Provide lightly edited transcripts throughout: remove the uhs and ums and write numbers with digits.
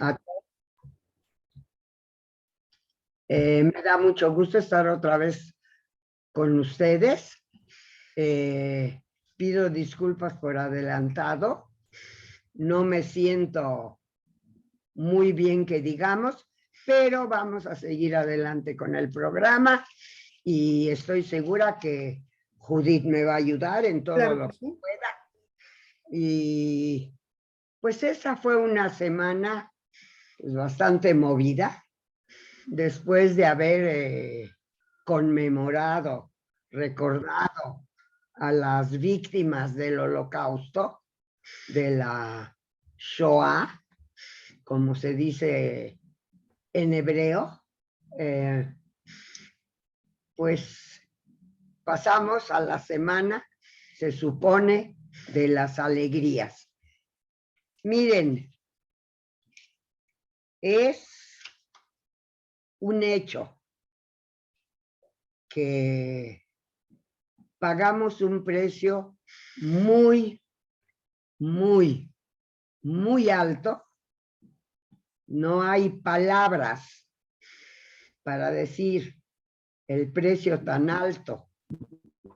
A- Me da mucho gusto estar otra vez con ustedes. Pido disculpas por adelantado. No me siento muy bien que digamos, pero vamos a seguir adelante con el programa y estoy segura que Judith me va a ayudar en todo Claro lo que que sí. pueda. Y pues esa fue una semana pues, bastante movida después de haber conmemorado, recordado a las víctimas del Holocausto, de la Shoah, como se dice en hebreo, pues pasamos a la semana, se supone, de las alegrías. Miren, es un hecho que pagamos un precio muy, muy, muy alto. No hay palabras para decir el precio tan alto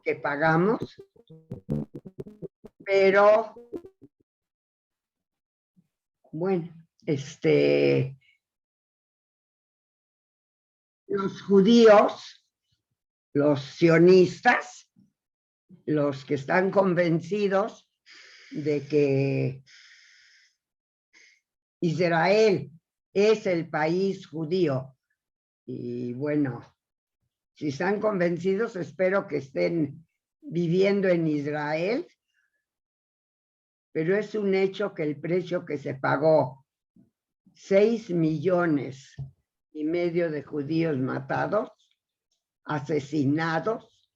que pagamos, pero bueno, los judíos, los sionistas, los que están convencidos de que Israel es el país judío. Y bueno, si están convencidos, espero que estén viviendo en Israel, pero es un hecho que el precio que se pagó, 6,5 millones de judíos matados, asesinados,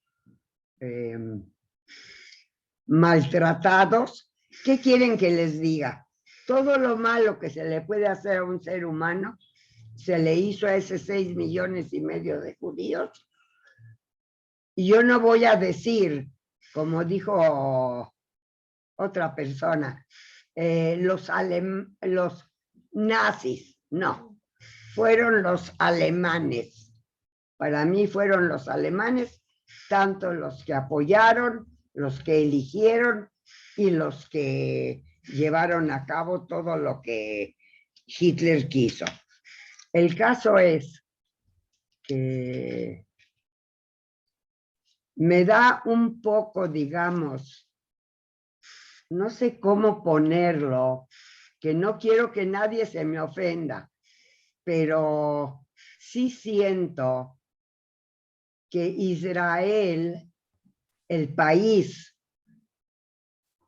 maltratados. ¿Qué quieren que les diga? Todo lo malo que se le puede hacer a un ser humano se le hizo a ese 6,5 millones de judíos. Y yo no voy a decir, como dijo otra persona, los nazis, no, fueron los alemanes. Para mí fueron los alemanes, tanto los que apoyaron, los que eligieron y los que llevaron a cabo todo lo que Hitler quiso. El caso es que me da un poco, digamos, no sé cómo ponerlo, que no quiero que nadie se me ofenda, pero sí siento que Israel, el país,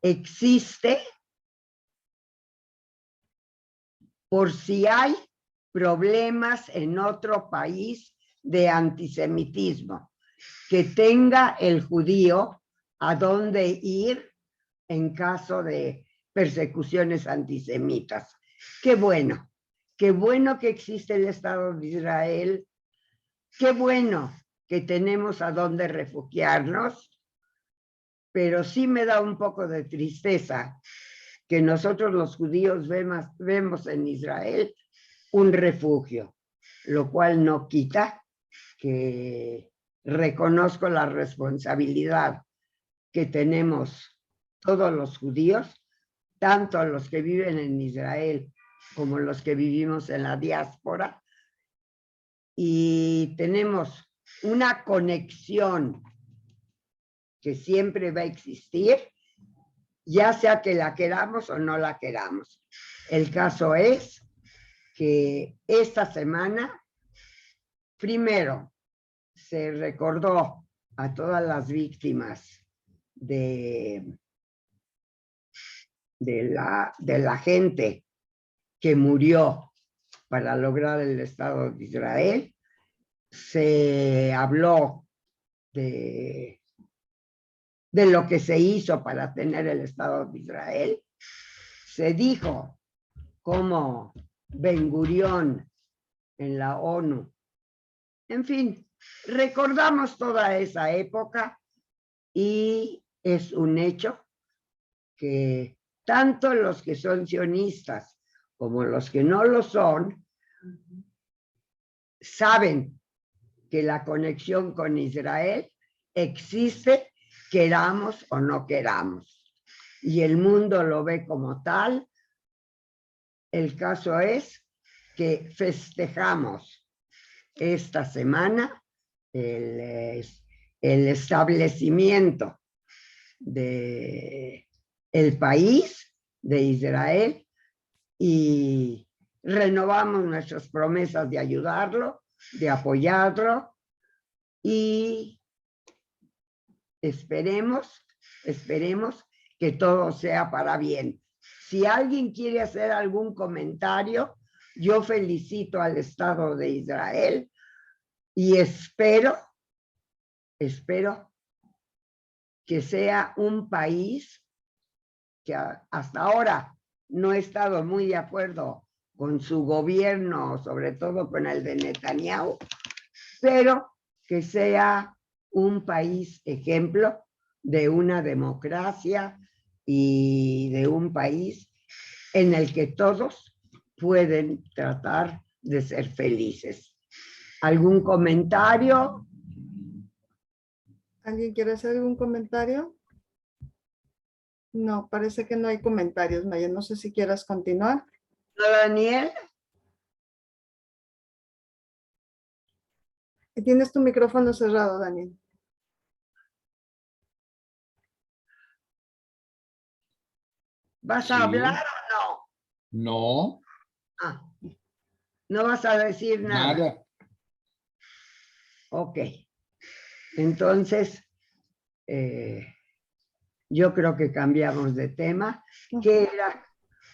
existe por si hay problemas en otro país de antisemitismo, que tenga el judío a dónde ir en caso de persecuciones antisemitas. Qué bueno que existe el Estado de Israel, qué bueno que tenemos a dónde refugiarnos, pero sí me da un poco de tristeza que nosotros los judíos vemos en Israel un refugio, lo cual no quita que reconozco la responsabilidad que tenemos todos los judíos, tanto los que viven en Israel como los que vivimos en la diáspora, y tenemos una conexión que siempre va a existir, ya sea que la queramos o no la queramos. El caso es que esta semana, primero, se recordó a todas las víctimas de la gente que murió para lograr el Estado de Israel. Se habló de lo que se hizo para tener el Estado de Israel. Se dijo cómo Ben-Gurión en la ONU. En fin, recordamos toda esa época y es un hecho que tanto los que son sionistas como los que no lo son, saben que la conexión con Israel existe, queramos o no queramos. Y el mundo lo ve como tal. El caso es que festejamos esta semana el establecimiento de el país de Israel y renovamos nuestras promesas de ayudarlo, de apoyarlo y esperemos que todo sea para bien. Si alguien quiere hacer algún comentario, yo felicito al Estado de Israel y espero que sea un país que hasta ahora no he estado muy de acuerdo con su gobierno, sobre todo con el de Netanyahu, pero que sea un país ejemplo de una democracia y de un país en el que todos pueden tratar de ser felices. ¿Algún comentario? ¿Alguien quiere hacer algún comentario? No, parece que no hay comentarios, Maya. No sé si quieras continuar. Daniel. Tienes tu micrófono cerrado, Daniel. ¿Vas a hablar o no? No. Ah, no vas a decir nada. Nada. Ok. Entonces, yo creo que cambiamos de tema. ¿Qué era,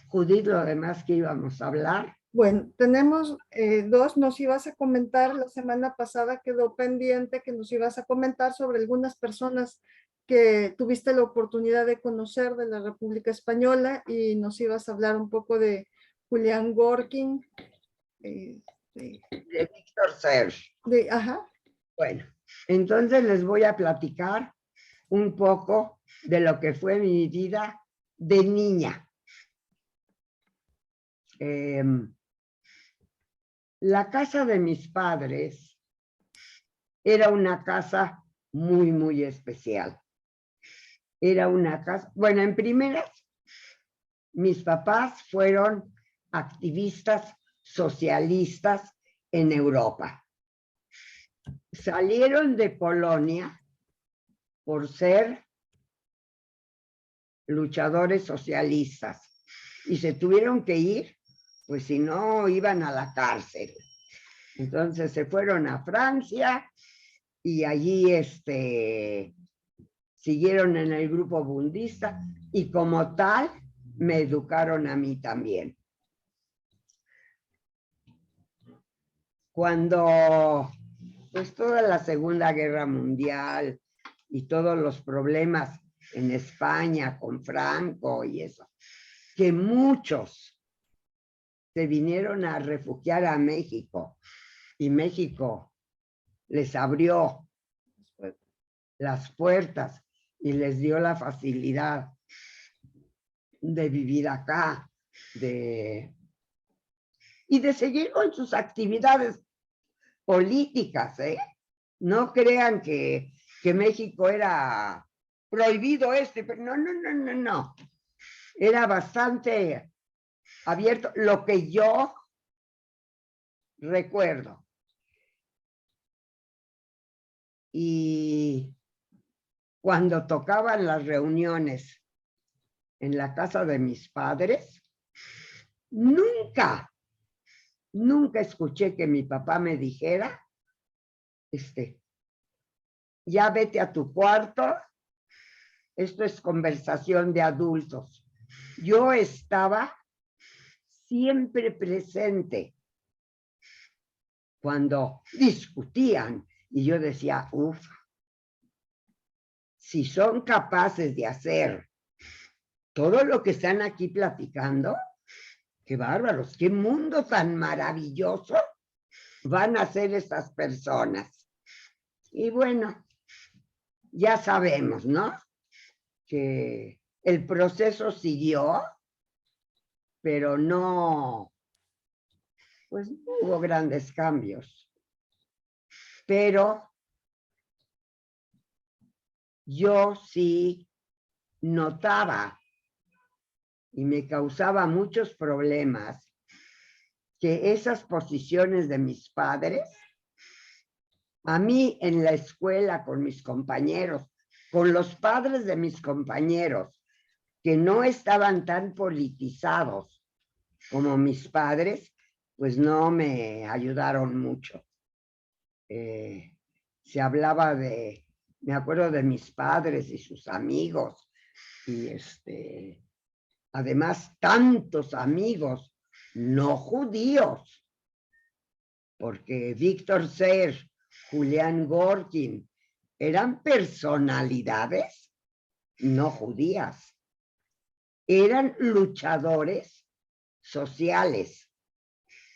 Judith, lo demás que íbamos a hablar? Bueno, tenemos dos. Nos ibas a comentar, la semana pasada quedó pendiente que nos ibas a comentar sobre algunas personas que tuviste la oportunidad de conocer de la República Española y nos ibas a hablar un poco de Julián Gorkin. De Víctor Serge. Ajá. Bueno, entonces les voy a platicar un poco de lo que fue mi vida de niña. La casa de mis padres era una casa muy, muy especial. Era una casa, bueno, en primeras, mis papás fueron activistas socialistas en Europa. Salieron de Polonia por ser luchadores socialistas y se tuvieron que ir, pues si no iban a la cárcel. Entonces se fueron a Francia y allí siguieron en el grupo bundista y como tal me educaron a mí también. Cuando pues toda la Segunda Guerra Mundial y todos los problemas en España con Franco y eso, que muchos se vinieron a refugiar a México y México les abrió las puertas y les dio la facilidad de vivir acá, y de seguir con sus actividades políticas, ¿eh? No crean que México era prohibido pero no. Era bastante abierto, lo que yo recuerdo. Y cuando tocaban las reuniones en la casa de mis padres, nunca escuché que mi papá me dijera, ya vete a tu cuarto, esto es conversación de adultos. Yo estaba siempre presente cuando discutían y yo decía, si son capaces de hacer todo lo que están aquí platicando, qué bárbaros, qué mundo tan maravilloso van a ser estas personas. Y bueno, ya sabemos, ¿no? Que el proceso siguió pero no, pues no hubo grandes cambios. Pero yo sí notaba y me causaba muchos problemas que esas posiciones de mis padres, a mí en la escuela con mis compañeros, con los padres de mis compañeros, que no estaban tan politizados como mis padres, pues no me ayudaron mucho. Se hablaba de, me acuerdo de mis padres y sus amigos, y además tantos amigos no judíos, porque Víctor Ser, Julián Gorkin, eran personalidades no judías, eran luchadores sociales,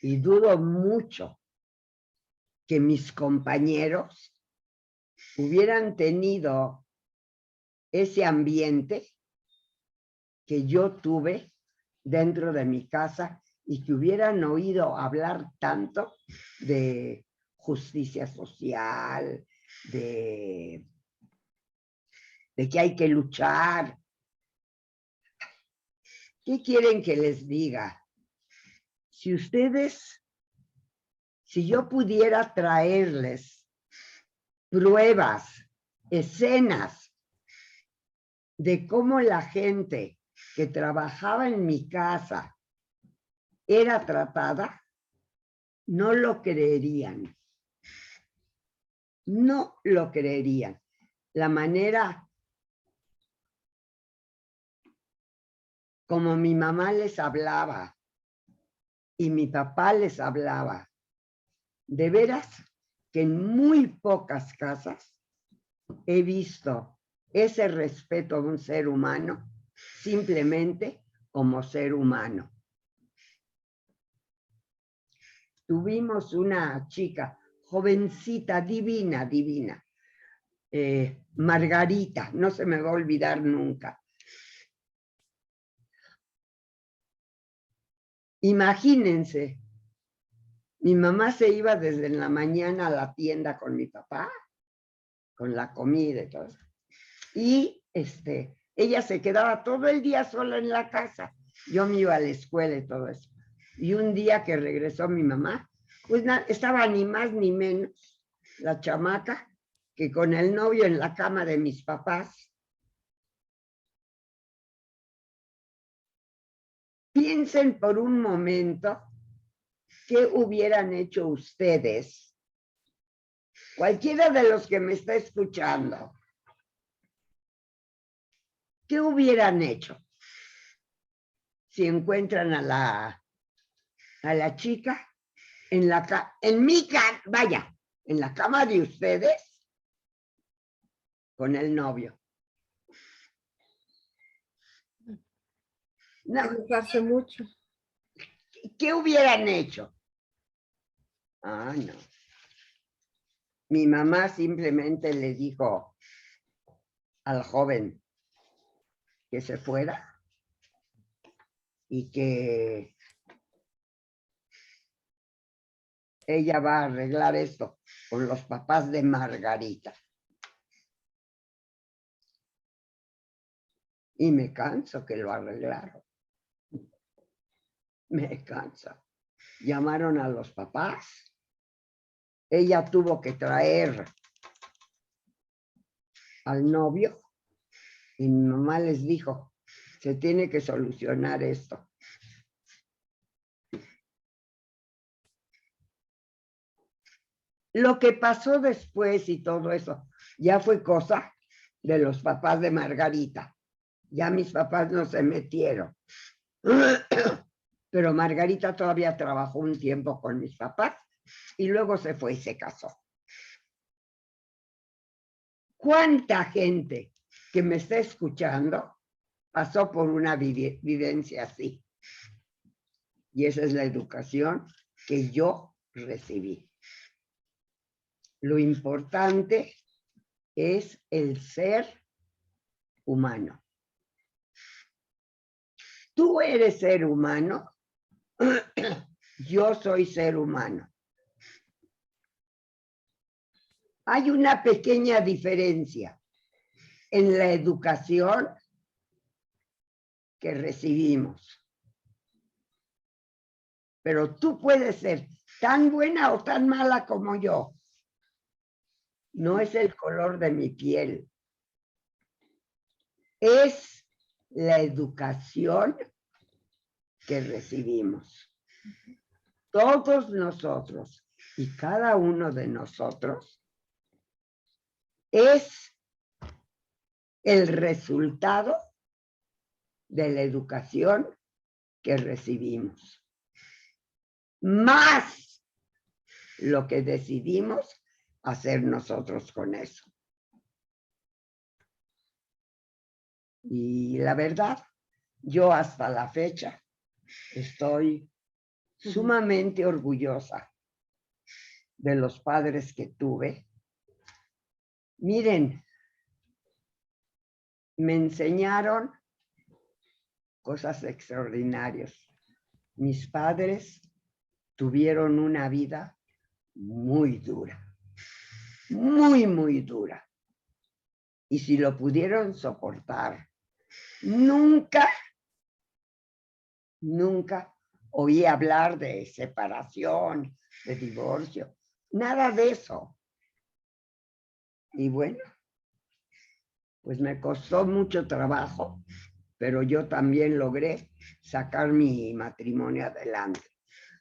y dudo mucho que mis compañeros hubieran tenido ese ambiente que yo tuve dentro de mi casa y que hubieran oído hablar tanto de justicia social, de que hay que luchar. ¿Qué quieren que les diga? Si yo pudiera traerles pruebas, escenas de cómo la gente que trabajaba en mi casa era tratada, no lo creerían. No lo creerían. La manera como mi mamá les hablaba y mi papá les hablaba, de veras que en muy pocas casas he visto ese respeto a un ser humano simplemente como ser humano. Tuvimos una chica, jovencita, divina, divina, Margarita, no se me va a olvidar nunca. Imagínense, mi mamá se iba desde la mañana a la tienda con mi papá, con la comida y todo eso. Y ella se quedaba todo el día sola en la casa. Yo me iba a la escuela y todo eso. Y un día que regresó mi mamá, pues estaba ni más ni menos la chamaca que con el novio en la cama de mis papás. Piensen por un momento qué hubieran hecho ustedes, cualquiera de los que me está escuchando, ¿qué hubieran hecho si encuentran a la chica en la cama de ustedes con el novio? No. Enojarse mucho. ¿Qué hubieran hecho? Ah, no. Mi mamá simplemente le dijo al joven que se fuera y que ella va a arreglar esto con los papás de Margarita. Y me canso que lo arreglaron. Me cansa. Llamaron a los papás. Ella tuvo que traer al novio y mi mamá les dijo, se tiene que solucionar esto. Lo que pasó después y todo eso ya fue cosa de los papás de Margarita. Ya mis papás no se metieron. Pero Margarita todavía trabajó un tiempo con mis papás y luego se fue y se casó. ¿Cuánta gente que me está escuchando pasó por una vivencia así? Y esa es la educación que yo recibí. Lo importante es el ser humano. tú eres ser humano, yo soy ser humano. Hay una pequeña diferencia en la educación que recibimos. Pero tú puedes ser tan buena o tan mala como yo. No es el color de mi piel. Es la educación que recibimos. Todos nosotros y cada uno de nosotros es el resultado de la educación que recibimos. Más lo que decidimos hacer nosotros con eso. Y la verdad, yo hasta la fecha estoy sumamente orgullosa de los padres que tuve. Miren, me enseñaron cosas extraordinarias. Mis padres tuvieron una vida muy dura, muy dura. Y si lo pudieron soportar, nunca oí hablar de separación, de divorcio, nada de eso. Y bueno, pues me costó mucho trabajo, pero yo también logré sacar mi matrimonio adelante.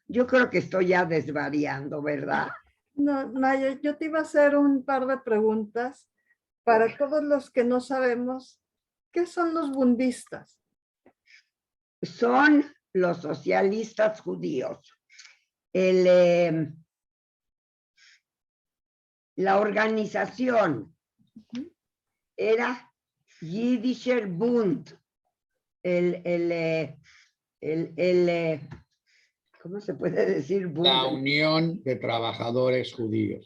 Yo creo que estoy ya desvariando, ¿verdad? No, Naya, yo te iba a hacer un par de preguntas para todos los que no sabemos. ¿Qué son los bundistas? Son los socialistas judíos. La organización era Jiddischer Bund. ¿Cómo se puede decir? Bund? La Unión de Trabajadores Judíos.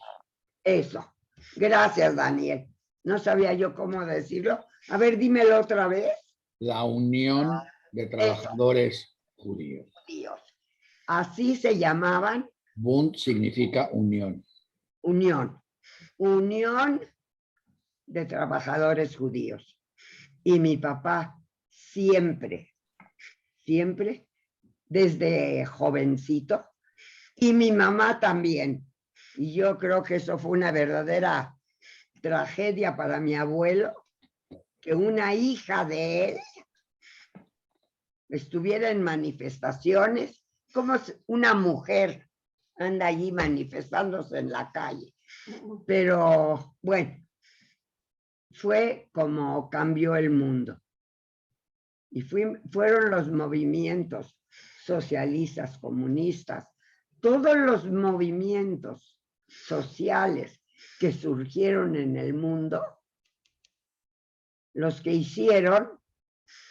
Eso. Gracias, Daniel. No sabía yo cómo decirlo. A ver, dímelo otra vez. La Unión de Trabajadores Judíos. Así se llamaban. Bund significa unión. Unión. Unión de Trabajadores Judíos. Y mi papá siempre, desde jovencito, y mi mamá también. Y yo creo que eso fue una verdadera tragedia para mi abuelo, que una hija de él estuviera en manifestaciones, como una mujer anda allí manifestándose en la calle. Pero bueno, fue como cambió el mundo. Y fueron los movimientos socialistas, comunistas, todos los movimientos sociales que surgieron en el mundo, los que hicieron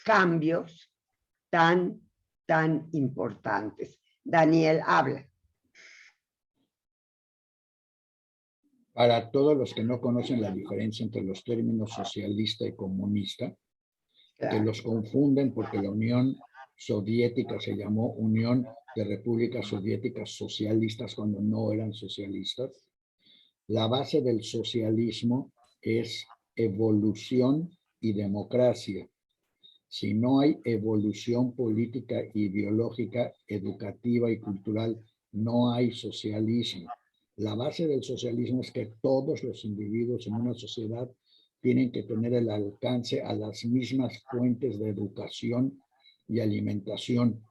cambios tan importantes. Daniel, habla. Para todos los que no conocen la diferencia entre los términos socialista y comunista, que los confunden porque la Unión Soviética se llamó Unión de Repúblicas Soviéticas Socialistas cuando no eran socialistas. La base del socialismo es evolución y democracia. Si no hay evolución política, ideológica, educativa y cultural, no hay socialismo. La base del socialismo es que todos los individuos en una sociedad tienen que tener el alcance a las mismas fuentes de educación y alimentación.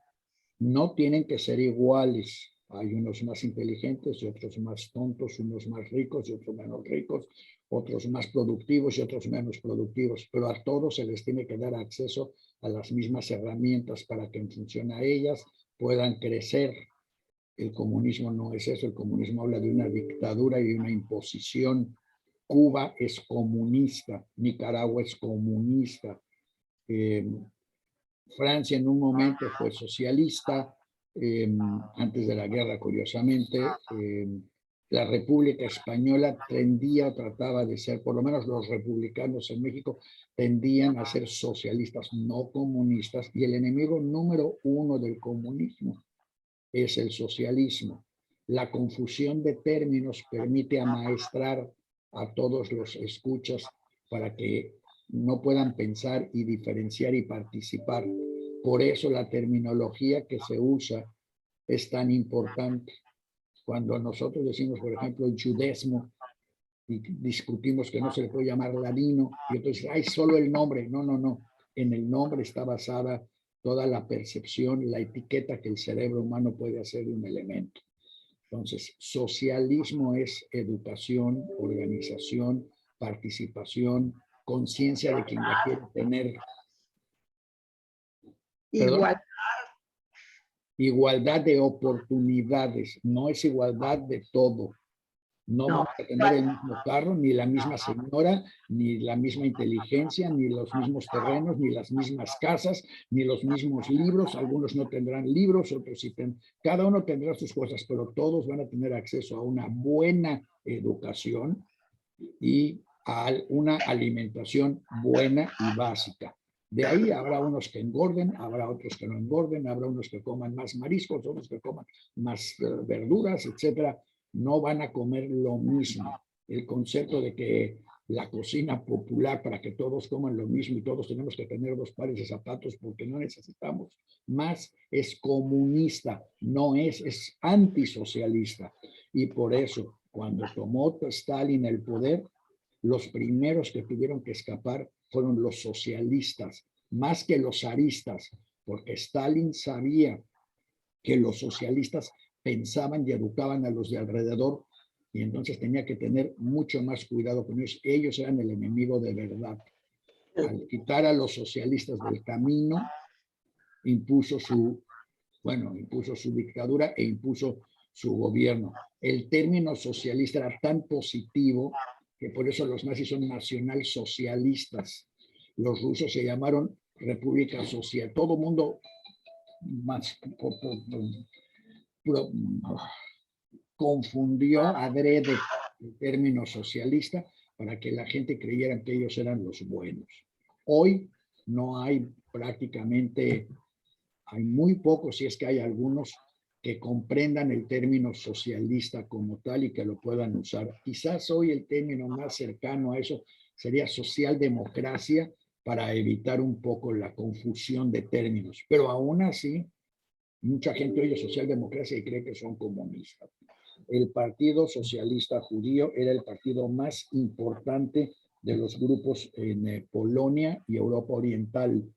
No tienen que ser iguales. Hay unos más inteligentes y otros más tontos, unos más ricos y otros menos ricos, otros más productivos y otros menos productivos, pero a todos se les tiene que dar acceso a las mismas herramientas para que en función a ellas puedan crecer. El comunismo no es eso, el comunismo habla de una dictadura y de una imposición. Cuba es comunista, Nicaragua es comunista, Francia en un momento fue socialista, antes de la guerra, curiosamente, la República Española tendía o trataba de ser, por lo menos los republicanos en México, tendían a ser socialistas, no comunistas, y el enemigo número uno del comunismo es el socialismo. La confusión de términos permite amaestrar a todos los escuchas para que no puedan pensar y diferenciar y participar. Por eso la terminología que se usa es tan importante. Cuando nosotros decimos, por ejemplo, el judaísmo, y discutimos que no se le puede llamar ladino, y entonces hay solo el nombre. No, no, no. En el nombre está basada toda la percepción, la etiqueta que el cerebro humano puede hacer de un elemento. Entonces, socialismo es educación, organización, participación, conciencia de quien la quiere tener. Igual, Igualdad de oportunidades, no es igualdad de todo. No no, vamos a tener el mismo carro, ni la misma señora, ni la misma inteligencia, ni los mismos terrenos, ni las mismas casas, ni los mismos libros. Algunos no tendrán libros, otros sí tendrán. Cada uno tendrá sus cosas, pero todos van a tener acceso a una buena educación y a una alimentación buena y básica. De ahí habrá unos que engorden, habrá otros que no engorden, habrá unos que coman más mariscos, otros que coman más verduras, etcétera. No van a comer lo mismo. El concepto de que la cocina popular para que todos coman lo mismo y todos tenemos que tener 2 pares de zapatos porque no necesitamos más, es comunista, no es antisocialista. Y por eso, cuando tomó Stalin el poder, los primeros que tuvieron que escapar fueron los socialistas, más que los zaristas, porque Stalin sabía que los socialistas pensaban y educaban a los de alrededor, y entonces tenía que tener mucho más cuidado con ellos. Ellos eran el enemigo de verdad. Al quitar a los socialistas del camino, impuso su dictadura e impuso su gobierno. El término socialista era tan positivo que por eso los nazis son nacionalsocialistas. Los rusos se llamaron República Social. Todo mundo más confundió adrede el término socialista para que la gente creyera que ellos eran los buenos. Hoy no hay prácticamente, hay muy pocos, si es que hay algunos, que comprendan el término socialista como tal y que lo puedan usar. Quizás hoy el término más cercano a eso sería socialdemocracia para evitar un poco la confusión de términos. Pero aún así, mucha gente oye socialdemocracia y cree que son comunistas. El Partido Socialista Judío era el partido más importante de los grupos en Polonia y Europa Oriental.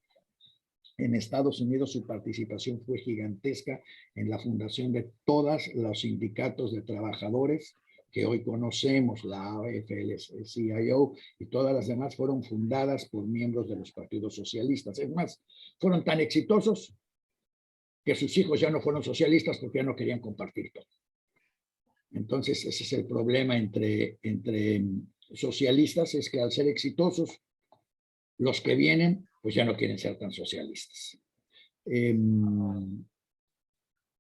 En Estados Unidos su participación fue gigantesca en la fundación de todos los sindicatos de trabajadores que hoy conocemos, la AFL-CIO y todas las demás fueron fundadas por miembros de los partidos socialistas. Es más, fueron tan exitosos que sus hijos ya no fueron socialistas porque ya no querían compartir todo. Entonces, ese es el problema entre socialistas, es que al ser exitosos, los que vienen, pues ya no quieren ser tan socialistas.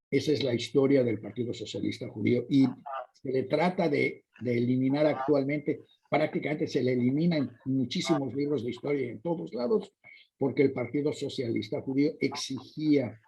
Esa es la historia del Partido Socialista Judío y se le trata de eliminar actualmente, prácticamente se le elimina en muchísimos libros de historia en todos lados, porque el Partido Socialista Judío exigía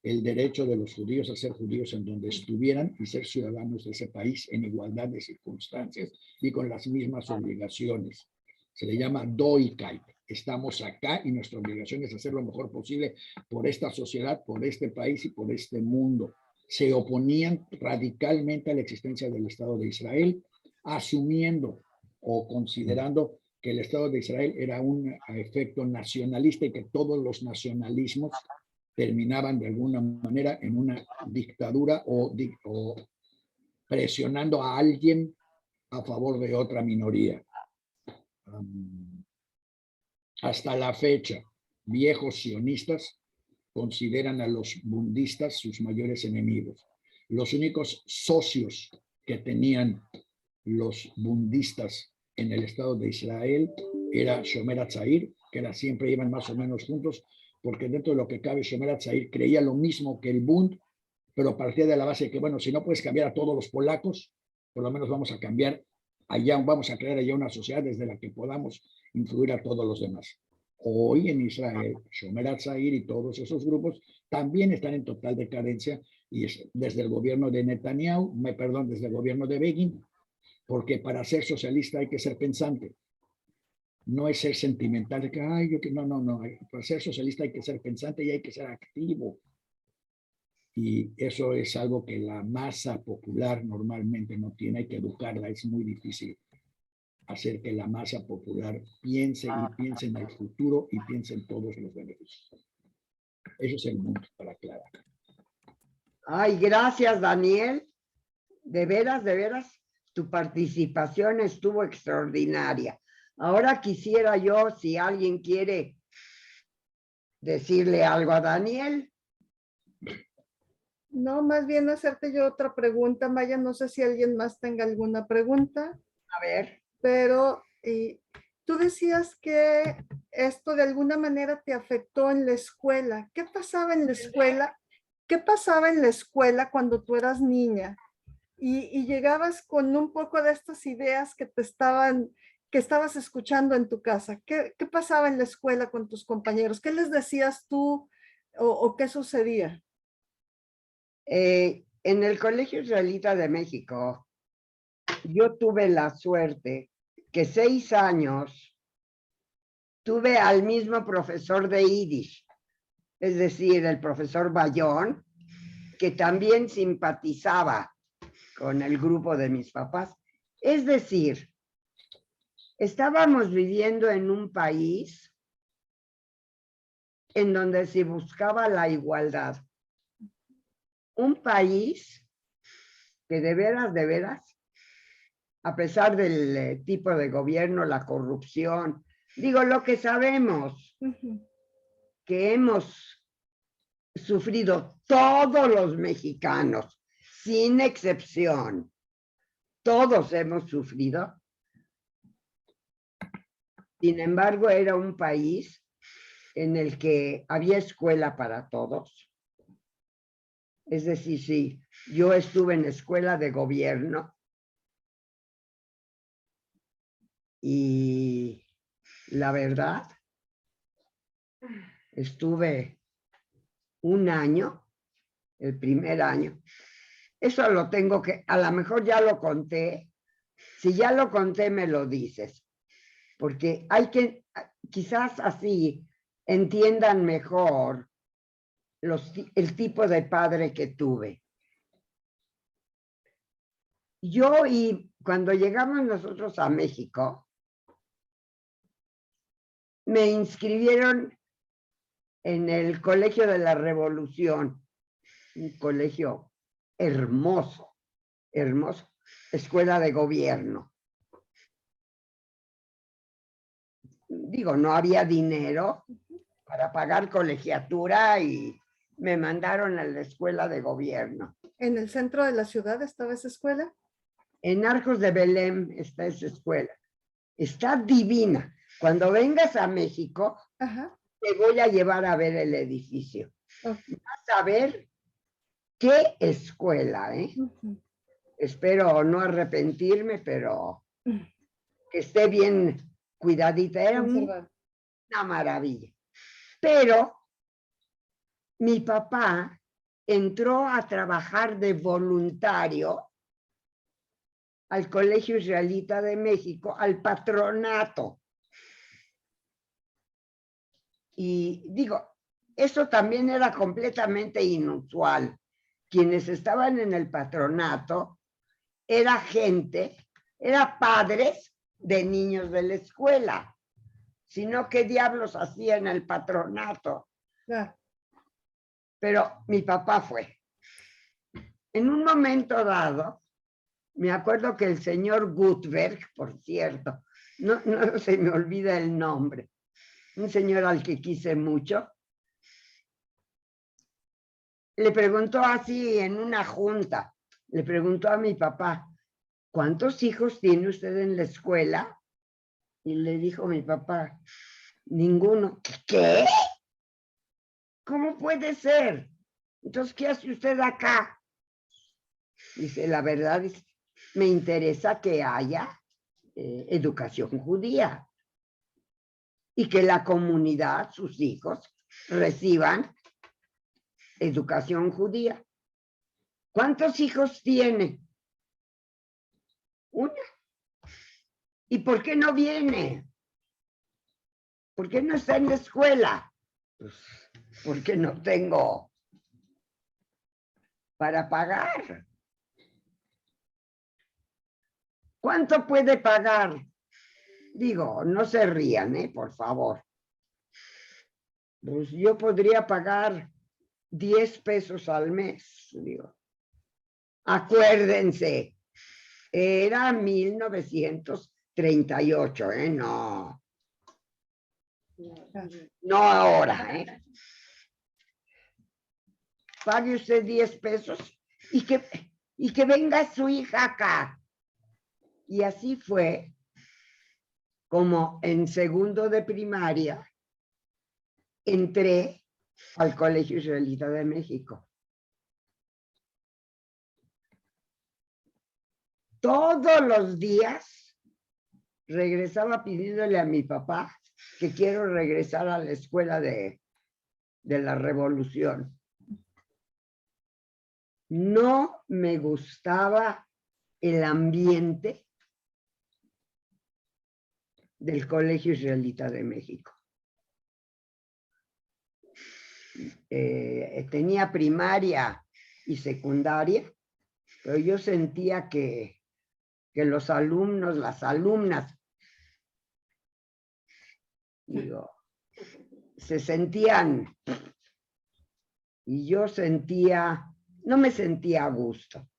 el derecho de los judíos a ser judíos en donde estuvieran y ser ciudadanos de ese país en igualdad de circunstancias y con las mismas obligaciones. Se le llama doikai. Estamos acá y nuestra obligación es hacer lo mejor posible por esta sociedad, por este país y por este mundo. Se oponían radicalmente a la existencia del Estado de Israel, asumiendo o considerando que el Estado de Israel era un efecto nacionalista y que todos los nacionalismos terminaban de alguna manera en una dictadura o presionando a alguien a favor de otra minoría. Hasta la fecha, viejos sionistas consideran a los bundistas sus mayores enemigos. Los únicos socios que tenían los bundistas en el Estado de Israel era Shomer Hatzair, que siempre iban más o menos juntos, porque dentro de lo que cabe, Shomer Hatzair creía lo mismo que el Bund, pero partía de la base de que, bueno, si no puedes cambiar a todos los polacos, por lo menos vamos a cambiar allá, vamos a crear allá una sociedad desde la que podamos influir a todos los demás. Hoy en Israel, Shomer Hatzair y todos esos grupos también están en total decadencia, y desde el gobierno de Netanyahu, desde el gobierno de Begin, porque para ser socialista hay que ser pensante. No es ser sentimental, de que, ay, yo que no. Para ser socialista hay que ser pensante y hay que ser activo. Y eso es algo que la masa popular normalmente no tiene, hay que educarla, es muy difícil hacer que la masa popular piense en el futuro y piense en todos los beneficios. Eso es el mundo para Clara. Ay, gracias, Daniel. De veras, tu participación estuvo extraordinaria. Ahora quisiera yo, si alguien quiere decirle algo a Daniel. No, más bien hacerte yo otra pregunta, Maya. No sé si alguien más tenga alguna pregunta. A ver. Pero tú decías que esto de alguna manera te afectó en la escuela. ¿Qué pasaba en la escuela? ¿Qué pasaba en la escuela cuando tú eras niña? Y llegabas con un poco de estas ideas que estabas escuchando en tu casa. ¿Qué pasaba en la escuela con tus compañeros? ¿Qué les decías tú o qué sucedía? En el Colegio Israelita de México, yo tuve la suerte que 6 años tuve al mismo profesor de Yiddish, es decir, el profesor Bayón, que también simpatizaba con el grupo de mis papás. Es decir, estábamos viviendo en un país en donde se buscaba la igualdad. Un país que de veras, a pesar del tipo de gobierno, la corrupción, digo lo que sabemos, que hemos sufrido todos los mexicanos, sin excepción, todos hemos sufrido. Sin embargo, era un país en el que había escuela para todos. Es decir, sí, yo estuve en escuela de gobierno y la verdad, estuve un año, el primer año. Eso lo tengo que, a lo mejor ya lo conté. Si ya lo conté, me lo dices. Porque hay que, quizás así entiendan mejor el tipo de padre que tuve. Y cuando llegamos nosotros a México, me inscribieron en el Colegio de la Revolución, un colegio hermoso, escuela de gobierno. Digo, no había dinero para pagar colegiatura y me mandaron a la escuela de gobierno. ¿En el centro de la ciudad estaba esa escuela? En Arcos de Belém está esa escuela. Está divina. Cuando vengas a México, te voy a llevar a ver el edificio. Vas a ver qué escuela, ¿eh? Espero no arrepentirme, pero que esté bien cuidadita. Era una maravilla. Pero mi papá entró a trabajar de voluntario al Colegio Israelita de México, al patronato. Y digo, eso también era completamente inusual. Quienes estaban en el patronato era padres de niños de la escuela. Sino, ¿qué diablos hacía en el patronato? Pero mi papá fue. En un momento dado, me acuerdo que el señor Gutenberg, por cierto, no se me olvida el nombre, un señor al que quise mucho, le preguntó así en una junta, le preguntó a mi papá, ¿cuántos hijos tiene usted en la escuela? Y le dijo mi papá, ninguno. ¿Qué? ¿Cómo puede ser? Entonces, ¿qué hace usted acá? Dice, la verdad, me interesa que haya educación judía y que la comunidad, sus hijos, reciban educación judía. ¿Cuántos hijos tiene? Una. ¿Y por qué no viene? ¿Por qué no está en la escuela? Pues porque no tengo para pagar. ¿Cuánto puede pagar? Digo, no se rían, por favor. Pues yo podría pagar 10 pesos al mes, digo. Acuérdense, era 1938, no. No ahora, Pague usted 10 pesos y que venga su hija acá. Y así fue como en segundo de primaria entré al Colegio Israelita de México. Todos los días regresaba pidiéndole a mi papá que quiero regresar a la escuela de la Revolución. No me gustaba el ambiente del Colegio Israelita de México. Tenía primaria y secundaria, pero yo sentía que los alumnos, las alumnas, digo, se sentían, y yo no me sentía a gusto.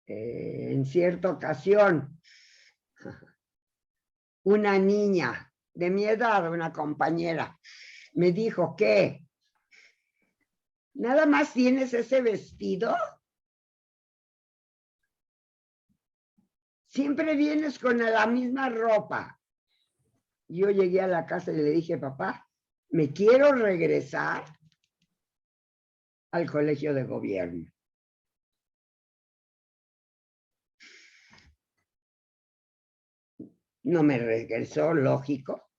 En cierta ocasión, una niña de mi edad, una compañera, me dijo que ¿nada más tienes ese vestido? Siempre vienes con la misma ropa. Yo llegué a la casa y le dije, papá, me quiero regresar al colegio de gobierno. No me regresó, lógico,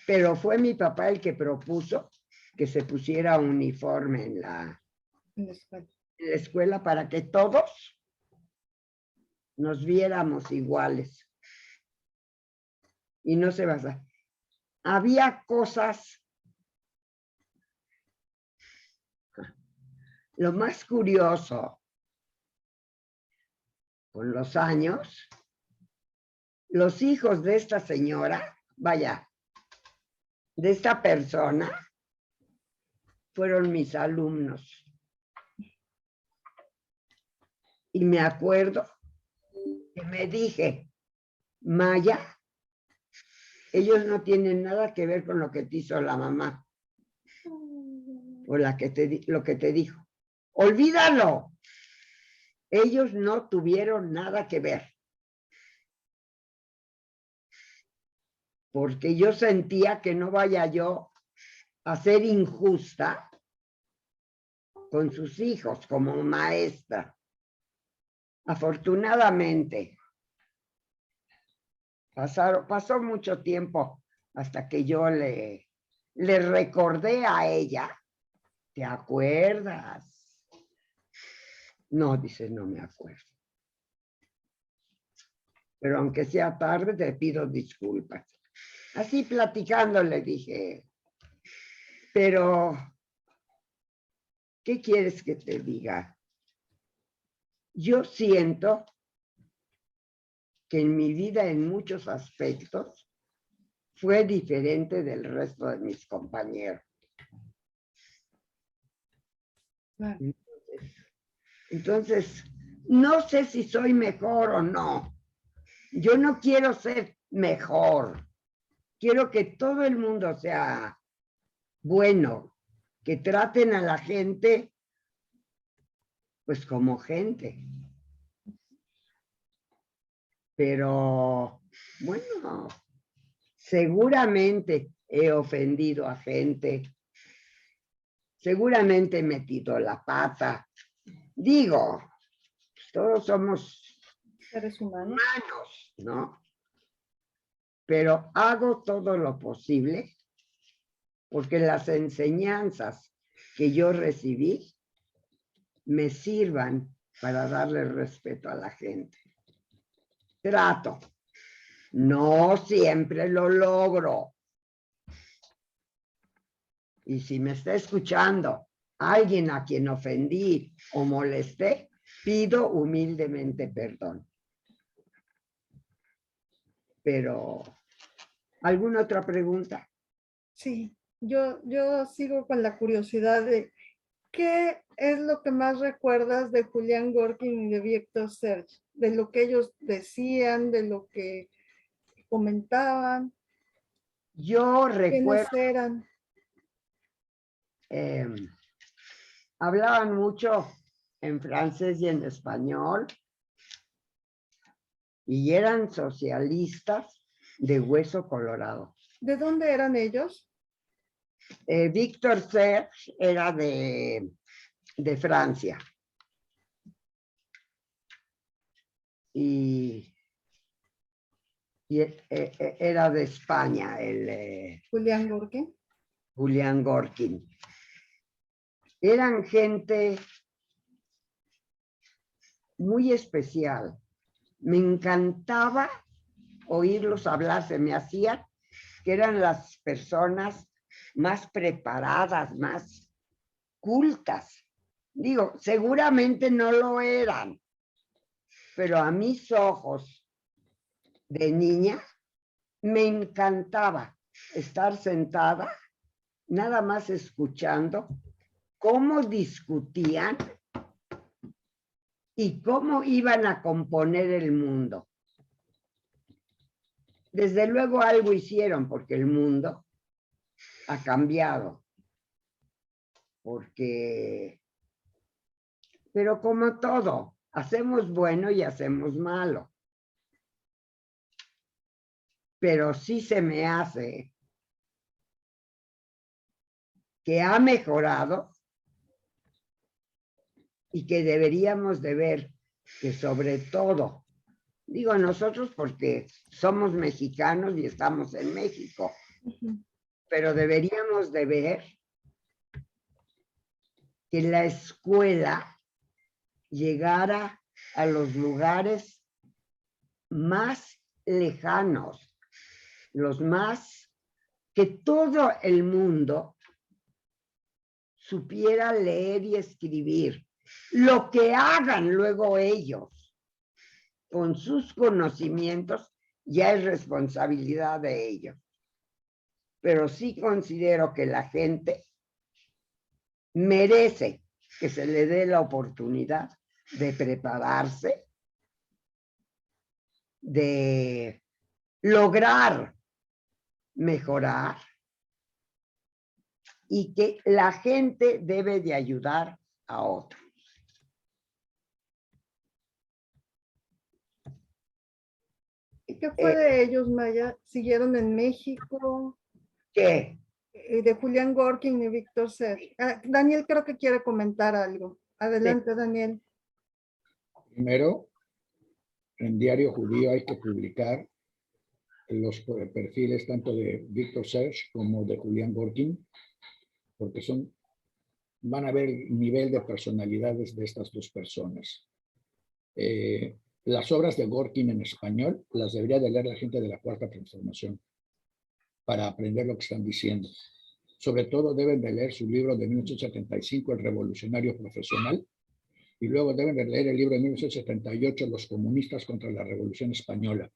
pero fue mi papá el que propuso que se pusiera uniforme en la escuela para que todos nos viéramos iguales. Y no se basa. Había cosas. Lo más curioso, con los años, los hijos de esta señora, vaya, de esta persona, fueron mis alumnos. Y me acuerdo que me dije, Maya, ellos no tienen nada que ver con lo que te hizo la mamá. O lo que te dijo. Olvídalo. Ellos no tuvieron nada que ver. Porque yo sentía que no vaya yo a ser injusta con sus hijos como maestra. Afortunadamente, pasó mucho tiempo hasta que yo le recordé a ella. ¿Te acuerdas? No, dice, no me acuerdo. Pero aunque sea tarde, te pido disculpas. Así platicando le dije, pero, ¿qué quieres que te diga? Yo siento que en mi vida, en muchos aspectos, fue diferente del resto de mis compañeros. Entonces, no sé si soy mejor o no. Yo no quiero ser mejor. Quiero que todo el mundo sea bueno, que traten a la gente, pues como gente. Pero, bueno, seguramente he ofendido a gente. Seguramente he metido la pata. Digo, Todos somos seres humanos. humanos, ¿no? Pero hago todo lo posible porque las enseñanzas que yo recibí me sirvan para darle respeto a la gente. Trato. No siempre lo logro. Y si me está escuchando alguien a quien ofendí o molesté, pido humildemente perdón. Pero, ¿alguna otra pregunta? Sí, yo sigo con la curiosidad de ¿qué es lo que más recuerdas de Julián Gorkin y de Víctor Serge? De lo que ellos decían, de lo que comentaban, Yo recuerdo, quiénes eran. hablaban mucho en francés y en español y eran socialistas de hueso colorado. ¿De dónde eran ellos? Víctor Serge era de Francia. Y era de España, Julián Gorkin. Julián Gorkin. Eran gente muy especial. Me encantaba oírlos hablar, se me hacía que eran las personas más preparadas, más cultas. Digo, seguramente no lo eran, pero a mis ojos de niña me encantaba estar sentada, nada más escuchando cómo discutían y cómo iban a componer el mundo. Desde luego algo hicieron porque el mundo ha cambiado. Pero como todo, hacemos bueno y hacemos malo. Pero sí se me hace que ha mejorado y que deberíamos de ver que sobre todo, digo nosotros porque somos mexicanos y estamos en México, pero deberíamos de ver que la escuela llegara a los lugares más lejanos, los más, que todo el mundo supiera leer y escribir. Lo que hagan luego ellos con sus conocimientos ya es responsabilidad de ellos. Pero sí considero que la gente merece que se le dé la oportunidad de prepararse, de lograr mejorar y que la gente debe de ayudar a otros. ¿Y qué fue de ellos, Maya? ¿Siguieron en México? ¿Qué? De Julián Gorkin y Víctor Serge. Daniel creo que quiere comentar algo. Adelante, Daniel. Primero, en Diario Judío hay que publicar los perfiles tanto de Víctor Serge como de Julián Gorkin, porque van a ver el nivel de personalidades de estas dos personas. Las obras de Gorkin en español las debería de leer la gente de la Cuarta Transformación para aprender lo que están diciendo. Sobre todo deben de leer su libro de 1875, El Revolucionario Profesional, y luego deben de leer el libro de 1978, Los comunistas contra la Revolución Española,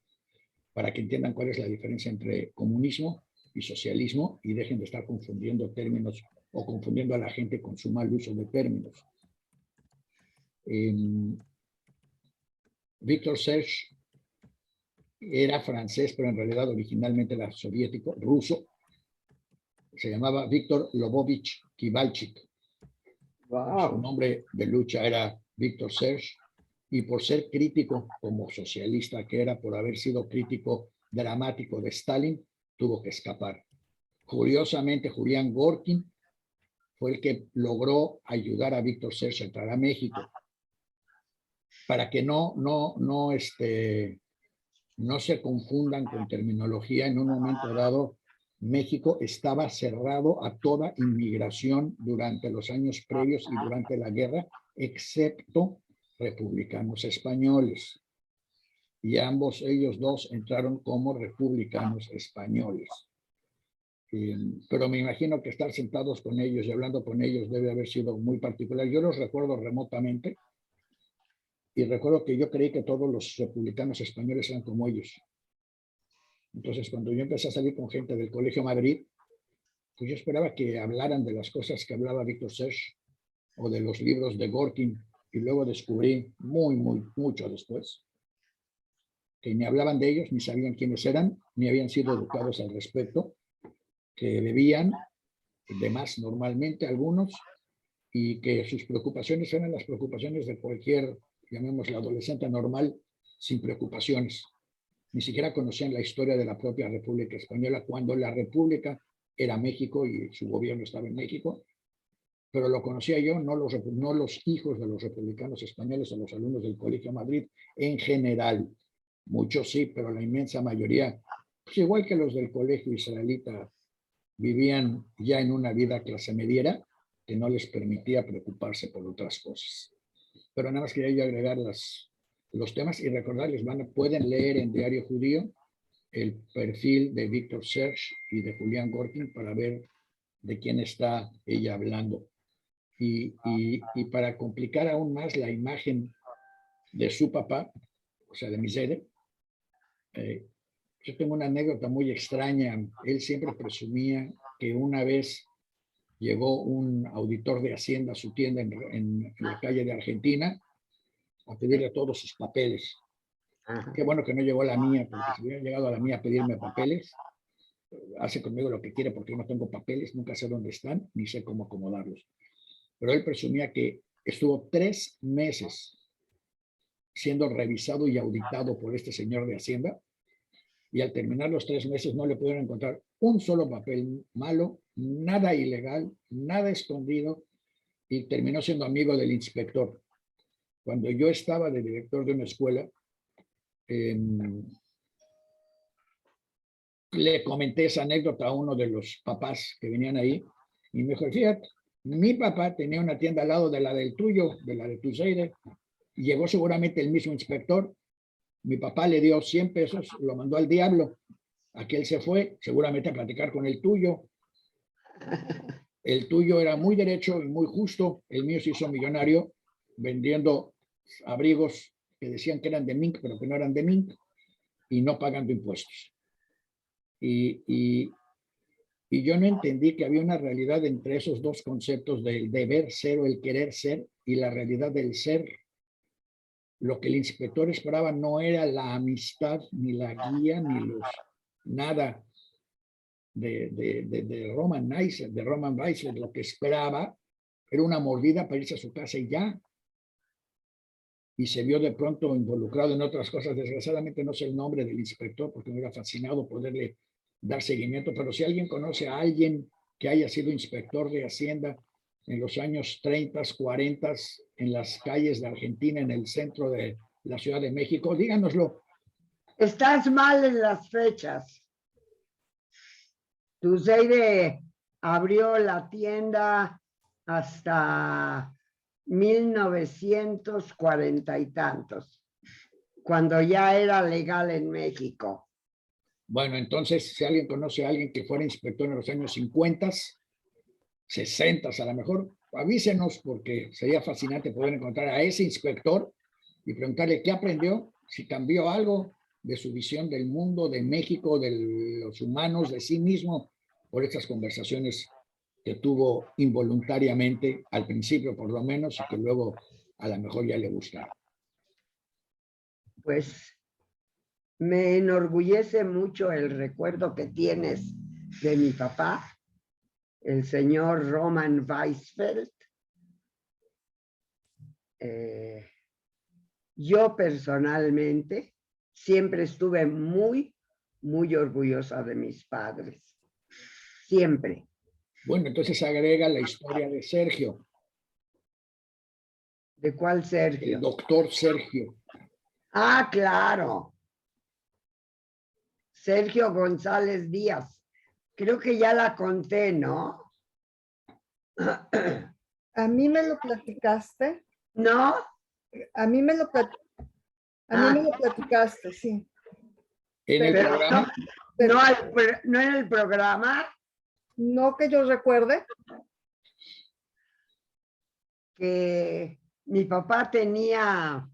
para que entiendan cuál es la diferencia entre comunismo y socialismo y dejen de estar confundiendo términos o confundiendo a la gente con su mal uso de términos. Víctor Serge era francés, pero en realidad originalmente era soviético, ruso. Se llamaba Víctor Lvovich Kivalchik. Wow. Su nombre de lucha era Víctor Serge, y por ser crítico como socialista que era, por haber sido crítico dramático de Stalin, tuvo que escapar. Curiosamente, Julián Gorkin fue el que logró ayudar a Víctor Serge a entrar a México. para que no se confundan con terminología. En un momento dado, México estaba cerrado a toda inmigración durante los años previos y durante la guerra, excepto republicanos españoles. Y ellos dos entraron como republicanos españoles. Pero me imagino que estar sentados con ellos y hablando con ellos debe haber sido muy particular. Yo los recuerdo remotamente y recuerdo que yo creí que todos los republicanos españoles eran como ellos. Entonces, cuando yo empecé a salir con gente del Colegio Madrid, pues yo esperaba que hablaran de las cosas que hablaba Víctor Serge o de los libros de Gorkin, y luego descubrí mucho después que ni hablaban de ellos, ni sabían quiénes eran, ni habían sido educados al respecto, que bebían de más normalmente algunos, y que sus preocupaciones eran las preocupaciones de cualquier, llamémosle, adolescente normal, sin preocupaciones. Ni siquiera conocían la historia de la propia República Española, cuando la República era México y su gobierno estaba en México, pero lo conocía yo, no los hijos de los republicanos españoles o los alumnos del Colegio Madrid en general. Muchos sí, pero la inmensa mayoría, pues igual que los del colegio israelita, vivían ya en una vida clase mediera que no les permitía preocuparse por otras cosas. Pero nada más quería yo agregar los temas y recordarles, pueden leer en Diario Judío el perfil de Víctor Serge y de Julián Gorkin para ver de quién está ella hablando. Y para complicar aún más la imagen de su papá, o sea, de Misere, yo tengo una anécdota muy extraña. Él siempre presumía que una vez llegó un auditor de Hacienda a su tienda en la calle de Argentina a pedirle todos sus papeles. Qué bueno que no llegó a la mía, porque si hubiera llegado a la mía a pedirme papeles, hace conmigo lo que quiere porque yo no tengo papeles, nunca sé dónde están, ni sé cómo acomodarlos. Pero él presumía que estuvo 3 meses siendo revisado y auditado por este señor de Hacienda, y al terminar los 3 meses no le pudieron encontrar un solo papel malo, nada ilegal, nada escondido, y terminó siendo amigo del inspector. Cuando yo estaba de director de una escuela, le comenté esa anécdota a uno de los papás que venían ahí, y me dijo, fíjate, mi papá tenía una tienda al lado de la del tuyo, de la de tu Seide, y llegó seguramente el mismo inspector. Mi papá le dio 100 pesos, lo mandó al diablo. Aquel se fue, seguramente a platicar con el tuyo. El tuyo era muy derecho y muy justo. El mío se hizo millonario vendiendo abrigos que decían que eran de mink, pero que no eran de mink, y no pagando impuestos. Y yo no entendí que había una realidad entre esos dos conceptos del deber ser o el querer ser y la realidad del ser. Lo que el inspector esperaba no era la amistad, ni la guía, ni nada de Roman Weisser, de Roman Weisser. Lo que esperaba era una mordida para irse a su casa y ya. Y se vio de pronto involucrado en otras cosas. Desgraciadamente no sé el nombre del inspector porque me hubiera fascinado poderle dar seguimiento, pero si alguien conoce a alguien que haya sido inspector de Hacienda en los años 30, 40, en las calles de Argentina, en el centro de la Ciudad de México, díganoslo. Estás mal en las fechas. Tu Seide abrió la tienda hasta 1940 y tantos, cuando ya era legal en México. Bueno, entonces, si alguien conoce a alguien que fuera inspector en los años 50, 60 a lo mejor, avísenos, porque sería fascinante poder encontrar a ese inspector y preguntarle qué aprendió, si cambió algo de su visión del mundo, de México, de los humanos, de sí mismo, por estas conversaciones que tuvo involuntariamente, al principio por lo menos, y que luego a lo mejor ya le gustaron. Pues me enorgullece mucho el recuerdo que tienes de mi papá, el señor Roman Weisfeld. Yo personalmente siempre estuve muy orgullosa de mis padres. Siempre. Bueno, entonces agrega la historia de Sergio. ¿De cuál El Sergio? doctor Sergio. Ah, claro. Sergio González Díaz. Creo que ya la conté, ¿no? A mí me lo platicaste. ¿No? A mí me lo platicaste, sí. En el Pero programa, no en el programa No que yo recuerde. que mi papá tenía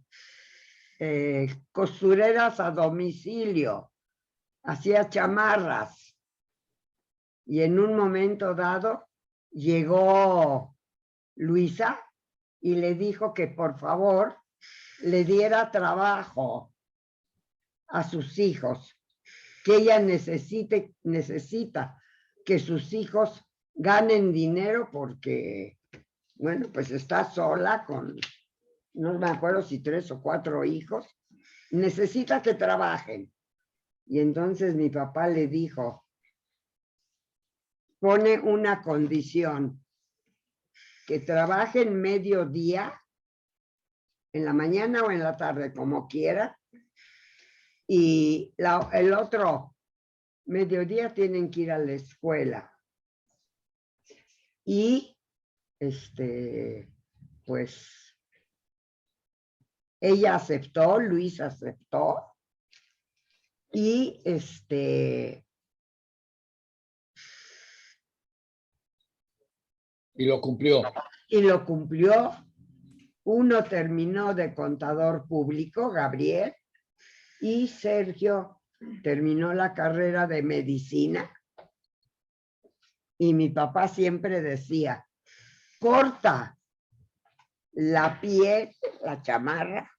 costureras a domicilio, hacía chamarras y en un momento dado llegó Luisa y le dijo que por favor le diera trabajo a sus hijos, que ella necesita que sus hijos ganen dinero porque, bueno, pues está sola con, no me acuerdo si 3 o 4 hijos, necesita que trabajen. Y entonces mi papá le dijo, pone una condición, que trabajen mediodía, en la mañana o en la tarde, como quiera, y el otro mediodía tienen que ir a la escuela. Y pues ella aceptó, Luis aceptó, y y lo cumplió. y lo cumplió. Uno terminó de contador público, Gabriel, y Sergio terminó la carrera de medicina. Y mi papá siempre decía, corta la piel, la chamarra,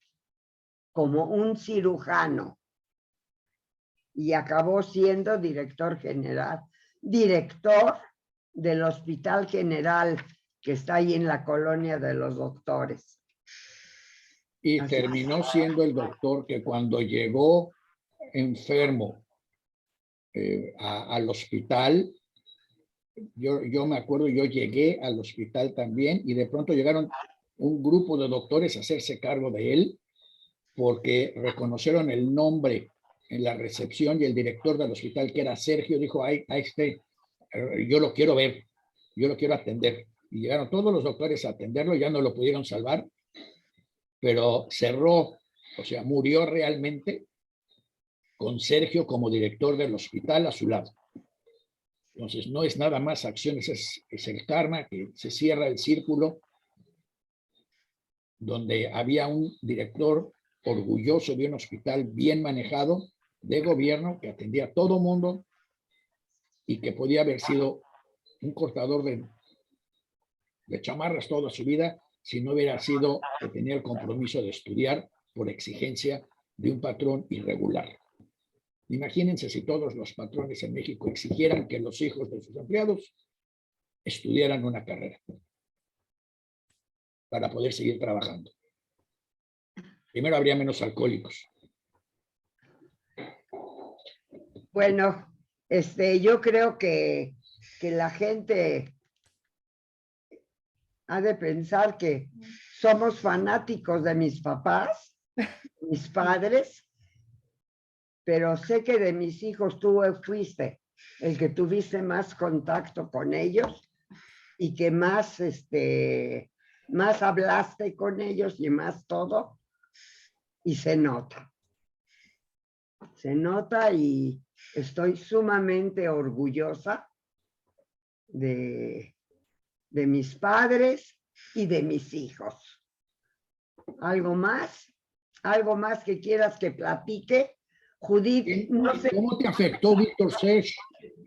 como un cirujano. Y acabó siendo director general, director del Hospital General que está ahí en la colonia de los doctores. Y Así terminó siendo el doctor que cuando llegó enfermo al hospital, yo me acuerdo, yo llegué al hospital también y de pronto llegaron un grupo de doctores a hacerse cargo de él porque reconocieron el nombre en la recepción y el director del hospital, que era Sergio, dijo, yo lo quiero ver, yo lo quiero atender. Y llegaron todos los doctores a atenderlo, ya no lo pudieron salvar, pero cerró, o sea, murió realmente con Sergio como director del hospital a su lado. Entonces, no es nada más acciones, es el karma, que se cierra el círculo donde había un director orgulloso de un hospital bien manejado de gobierno que atendía a todo mundo y que podía haber sido un cortador de chamarras toda su vida si no hubiera sido que tenía el compromiso de estudiar por exigencia de un patrón irregular. Imagínense si todos los patrones en México exigieran que los hijos de sus empleados estudiaran una carrera para poder seguir trabajando. Primero habría menos alcohólicos. Bueno, yo creo que la gente ha de pensar que somos fanáticos de mis papás, mis padres, pero sé que de mis hijos tú fuiste el que tuviste más contacto con ellos y que más, más hablaste con ellos y más todo, y se nota. Se nota y estoy sumamente orgullosa de mis padres y de mis hijos. ¿Algo más? ¿Algo más que quieras que platique? Judith, no sé. ¿Cómo te afectó Víctor Sech?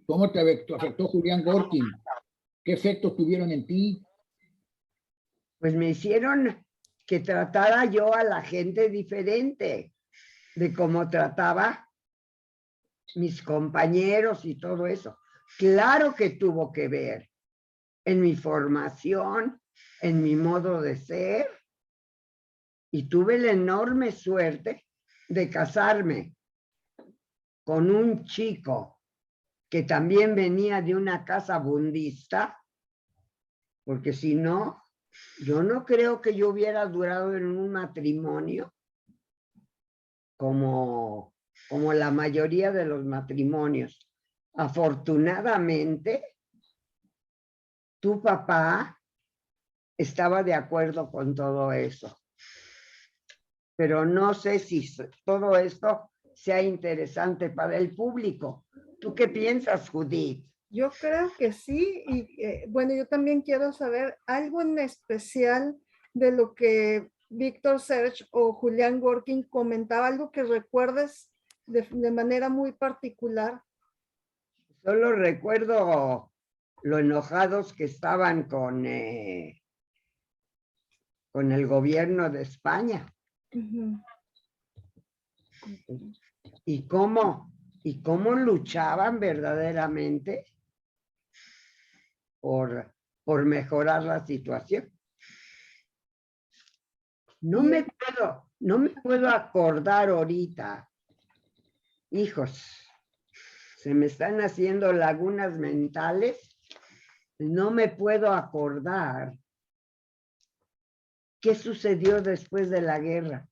¿Cómo te afectó Julián Gorkin? ¿Qué efecto tuvieron en ti? Pues me hicieron que tratara yo a la gente diferente de cómo trataba mis compañeros y todo eso. Claro que tuvo que ver en mi formación, en mi modo de ser, y tuve la enorme suerte de casarme con un chico que también venía de una casa budista, porque si no, Yo no creo que yo hubiera durado en un matrimonio como la mayoría de los matrimonios. Afortunadamente, tu papá estaba de acuerdo con todo eso. Pero no sé si todo esto sea interesante para el público. ¿Tú qué piensas, Judith? Yo creo que sí, y bueno, yo también quiero saber algo en especial de lo que Víctor Serge o Julián Gorkin comentaba, algo que recuerdes de manera muy particular. Solo recuerdo lo enojados que estaban con el gobierno de España. Ujú. Y cómo luchaban verdaderamente por mejorar la situación. No me puedo acordar ahorita. Hijos, se me están haciendo lagunas mentales. No me puedo acordar qué sucedió después de la guerra.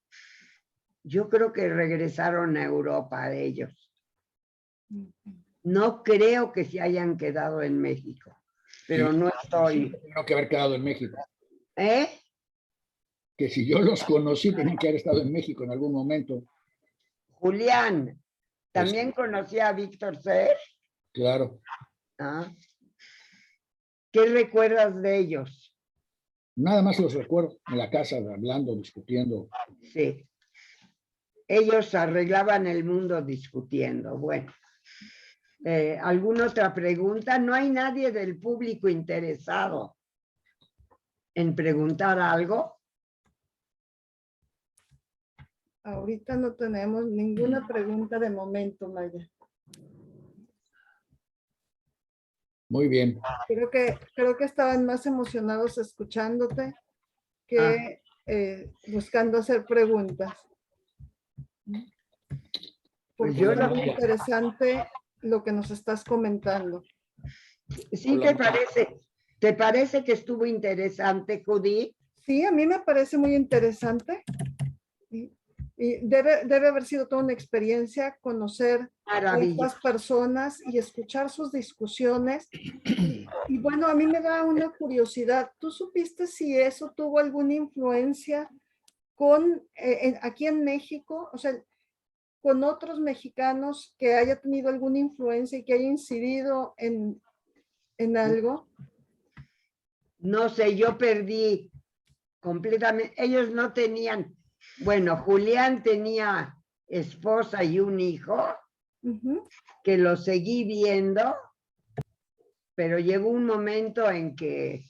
Yo creo que regresaron a Europa ellos. No creo que se hayan quedado en México, pero Sí, no estoy. Tengo que haber quedado en México. ¿Eh? Que si yo los conocí, tenían que haber estado en México en algún momento. Julián, ¿también conocía a Víctor Ser? Claro. ¿Ah? ¿Qué recuerdas de ellos? Nada más los recuerdo en la casa, hablando, discutiendo. Sí. Ellos arreglaban el mundo discutiendo. Bueno. ¿Alguna otra pregunta? ¿No hay nadie del público interesado en preguntar algo? Ahorita no tenemos ninguna pregunta de momento, Maya. Muy bien. Creo que estaban más emocionados escuchándote que buscando hacer preguntas. Pues Porque yo es no. muy interesante lo que nos estás comentando. ¿Sí te parece que estuvo interesante, Judith? Sí, a mí me parece muy interesante. Y debe haber sido toda una experiencia conocer a estas personas y escuchar sus discusiones. Y bueno, a mí me da una curiosidad. ¿Tú supiste si eso tuvo alguna influencia aquí en México? O sea, con otros mexicanos que haya tenido alguna influencia y que haya incidido en algo. No sé, yo perdí completamente. Ellos no tenían, bueno, Julián tenía esposa y un hijo, que lo seguí viendo, pero llegó un momento en que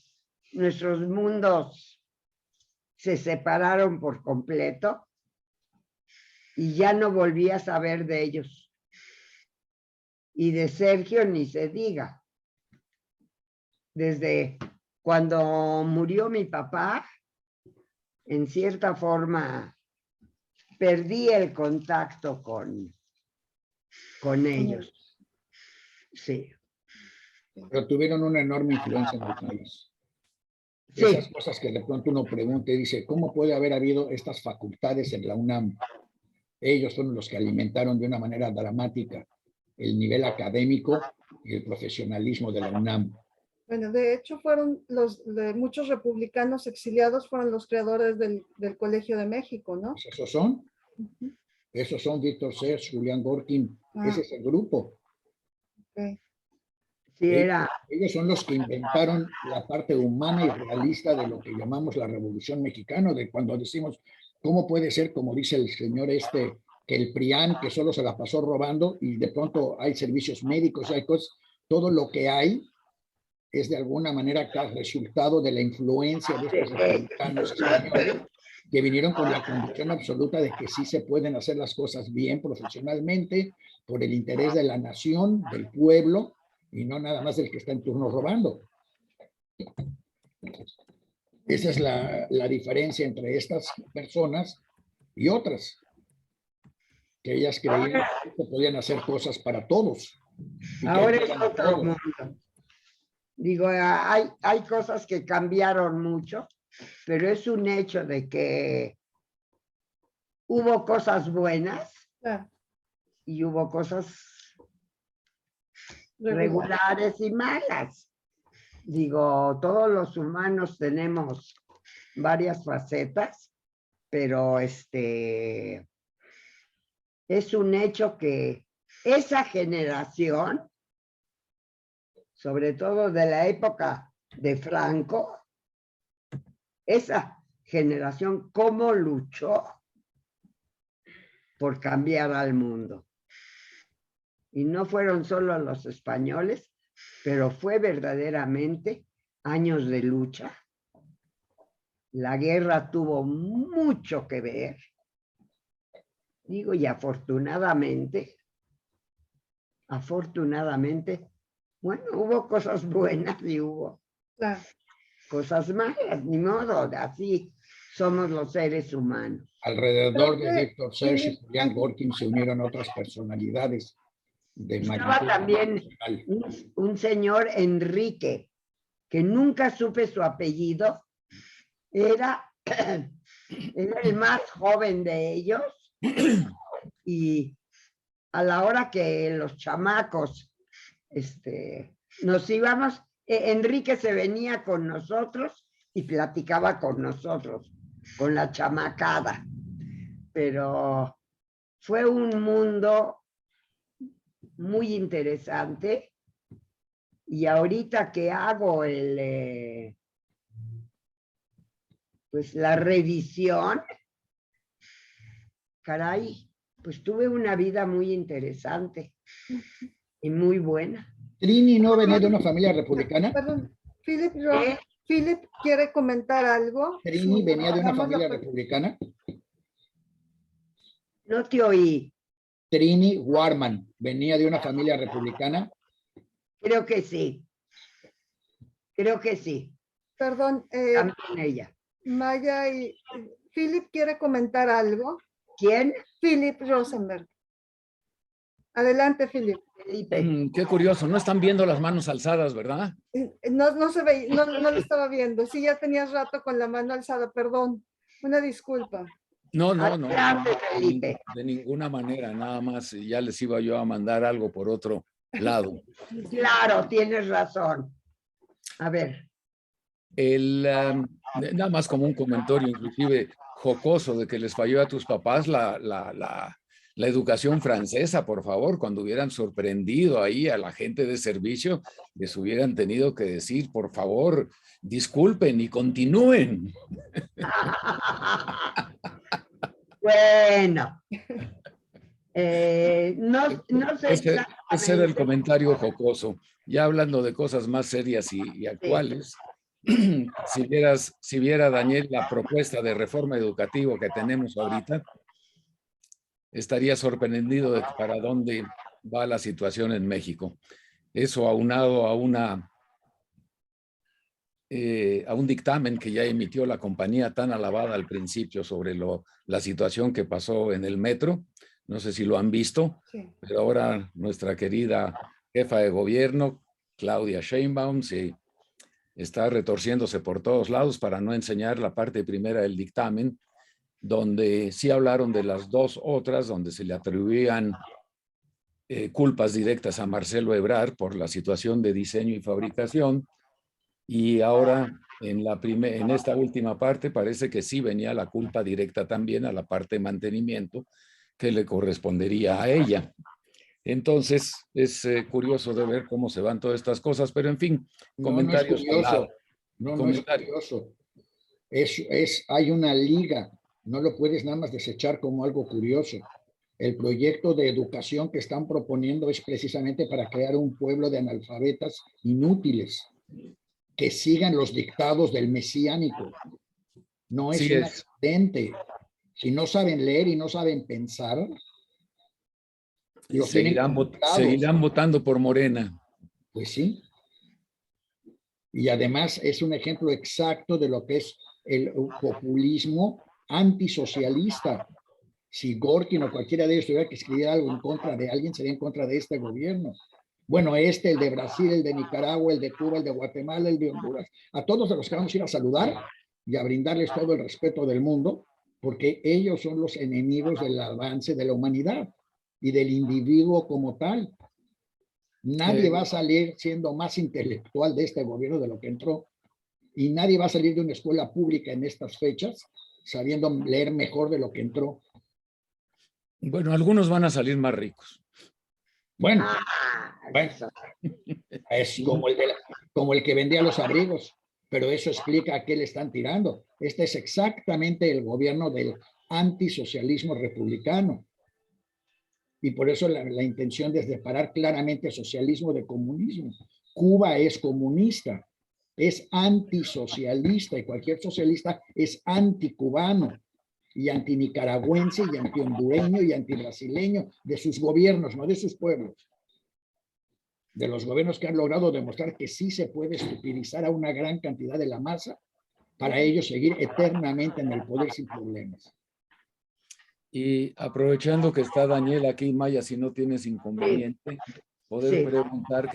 nuestros mundos se separaron por completo y ya no volví a saber de ellos. Y de Sergio ni se diga. Desde cuando murió mi papá, en cierta forma, perdí el contacto con ellos. Sí. Pero tuvieron una enorme influencia en el país. Sí. Esas cosas que de pronto uno pregunta y dice, ¿cómo puede haber habido estas facultades en la UNAM? Ellos son los que alimentaron de una manera dramática el nivel académico y el profesionalismo de la UNAM. Bueno, de hecho fueron muchos republicanos exiliados fueron los creadores del Colegio de México, ¿no? Pues esos son. Esos son Víctor Serge, Julián Gorkin. Ese es el grupo. Okay. Sí, ellos son los que inventaron la parte humana y realista de lo que llamamos la Revolución Mexicana, de cuando decimos, ¿cómo puede ser, como dice el señor que el PRIAN, que solo se la pasó robando y de pronto hay servicios médicos, hay cosas, todo lo que hay es de alguna manera resultado de la influencia de estos republicanos españoles que vinieron con la convicción absoluta de que sí se pueden hacer las cosas bien profesionalmente, por el interés de la nación, del pueblo, y no nada más del que está en turno robando. Esa es la diferencia entre estas personas y otras, que ellas creían que podían hacer cosas para todos. Ahora es otro mundo. Digo, hay cosas que cambiaron mucho, pero es un hecho de que hubo cosas buenas Claro, y hubo cosas regular. regulares y malas. Digo, todos los humanos tenemos varias facetas, pero es un hecho que esa generación, sobre todo de la época de Franco, esa generación, cómo luchó por cambiar al mundo. Y no fueron solo los españoles, pero fue verdaderamente años de lucha. La guerra tuvo mucho que ver. Digo, y afortunadamente, bueno, hubo cosas buenas y hubo Claro. cosas malas, ni modo, así somos los seres humanos. Alrededor de Creo que Víctor Serge y Philip, Julián Gorkin se unieron otras personalidades de Estaba magnitud también nacional. un señor Enrique, que nunca supe su apellido, era el más joven de ellos, y a la hora que los chamacos nos íbamos, Enrique se venía con nosotros y platicaba con nosotros, con la chamacada, pero fue un mundo muy interesante. Y ahorita que hago pues la revisión, caray, pues tuve una vida muy interesante y muy buena. Trini no venía de una familia republicana. Perdón, Philip, ¿Eh? Philip quiere comentar algo. Trini venía de una Damos la familia palabra. republicana. No te oí. Trini Warman venía de una familia republicana. Creo que sí. Creo que sí. Perdón, También ella. Maya y Philip quiere comentar algo. ¿Quién? Philip Rosenberg. Adelante, Philip. Felipe. Qué curioso, no están viendo las manos alzadas, ¿verdad? No se veía, no lo estaba viendo. Sí, ya tenías rato con la mano alzada, perdón. Una disculpa. No, Adelante, Felipe. de ninguna manera, nada más ya les iba yo a mandar algo por otro lado. Claro, tienes razón. A ver. Nada más como un comentario inclusive jocoso de que les falló a tus papás la educación francesa, por favor, cuando hubieran sorprendido ahí a la gente de servicio, les hubieran tenido que decir, por favor, disculpen y continúen. Bueno. No sé Ese era el comentario jocoso. Ya hablando de cosas más serias y actuales, si viera Daniel la propuesta de reforma educativa que tenemos ahorita, estaría sorprendido de para dónde va la situación en México. Eso aunado a un dictamen que ya emitió la compañía tan alabada al principio sobre la situación que pasó en el metro. No sé si lo han visto, sí. Pero ahora nuestra querida jefa de gobierno, Claudia Sheinbaum, sí, está retorciéndose por todos lados para no enseñar la parte primera del dictamen, donde sí hablaron de las dos otras, donde se le atribuían culpas directas a Marcelo Ebrard por la situación de diseño y fabricación, y ahora en esta última parte parece que sí venía la culpa directa también a la parte de mantenimiento que le correspondería a ella. Entonces es curioso de ver cómo se van todas estas cosas, pero en fin, comentarios. No es curioso. No es curioso. Hay una liga, no lo puedes nada más desechar como algo curioso. El proyecto de educación que están proponiendo es precisamente para crear un pueblo de analfabetas inútiles que sigan los dictados del mesiánico. No es un accidente. Si no saben leer y no saben pensar, seguirán votando por Morena. Pues sí. Y además es un ejemplo exacto de lo que es el populismo antisocialista. Si Gorkin o cualquiera de ellos tuviera que escribir algo en contra de alguien, sería en contra de este gobierno. Bueno, el de Brasil, el de Nicaragua, el de Cuba, el de Guatemala, el de Honduras, a todos de los que vamos a ir a saludar, y a brindarles todo el respeto del mundo, porque ellos son los enemigos del avance de la humanidad y del individuo como tal. Nadie va a salir siendo más intelectual de este gobierno de lo que entró, y nadie va a salir de una escuela pública en estas fechas sabiendo leer mejor de lo que entró. Bueno, algunos van a salir más ricos. Bueno, es como el que vendía los abrigos, pero eso explica a qué le están tirando. Este es exactamente el gobierno del antisocialismo republicano. Y por eso la intención es separar claramente socialismo de comunismo. Cuba es comunista, es antisocialista, y cualquier socialista es anticubano y antinicaragüense y antihondureño y antibrasileño, de sus gobiernos, no de sus pueblos. De los gobiernos que han logrado demostrar que sí se puede estupidizar a una gran cantidad de la masa para ellos seguir eternamente en el poder sin problemas. Y aprovechando que está Daniel aquí, Maya, si no tienes inconveniente, poder preguntar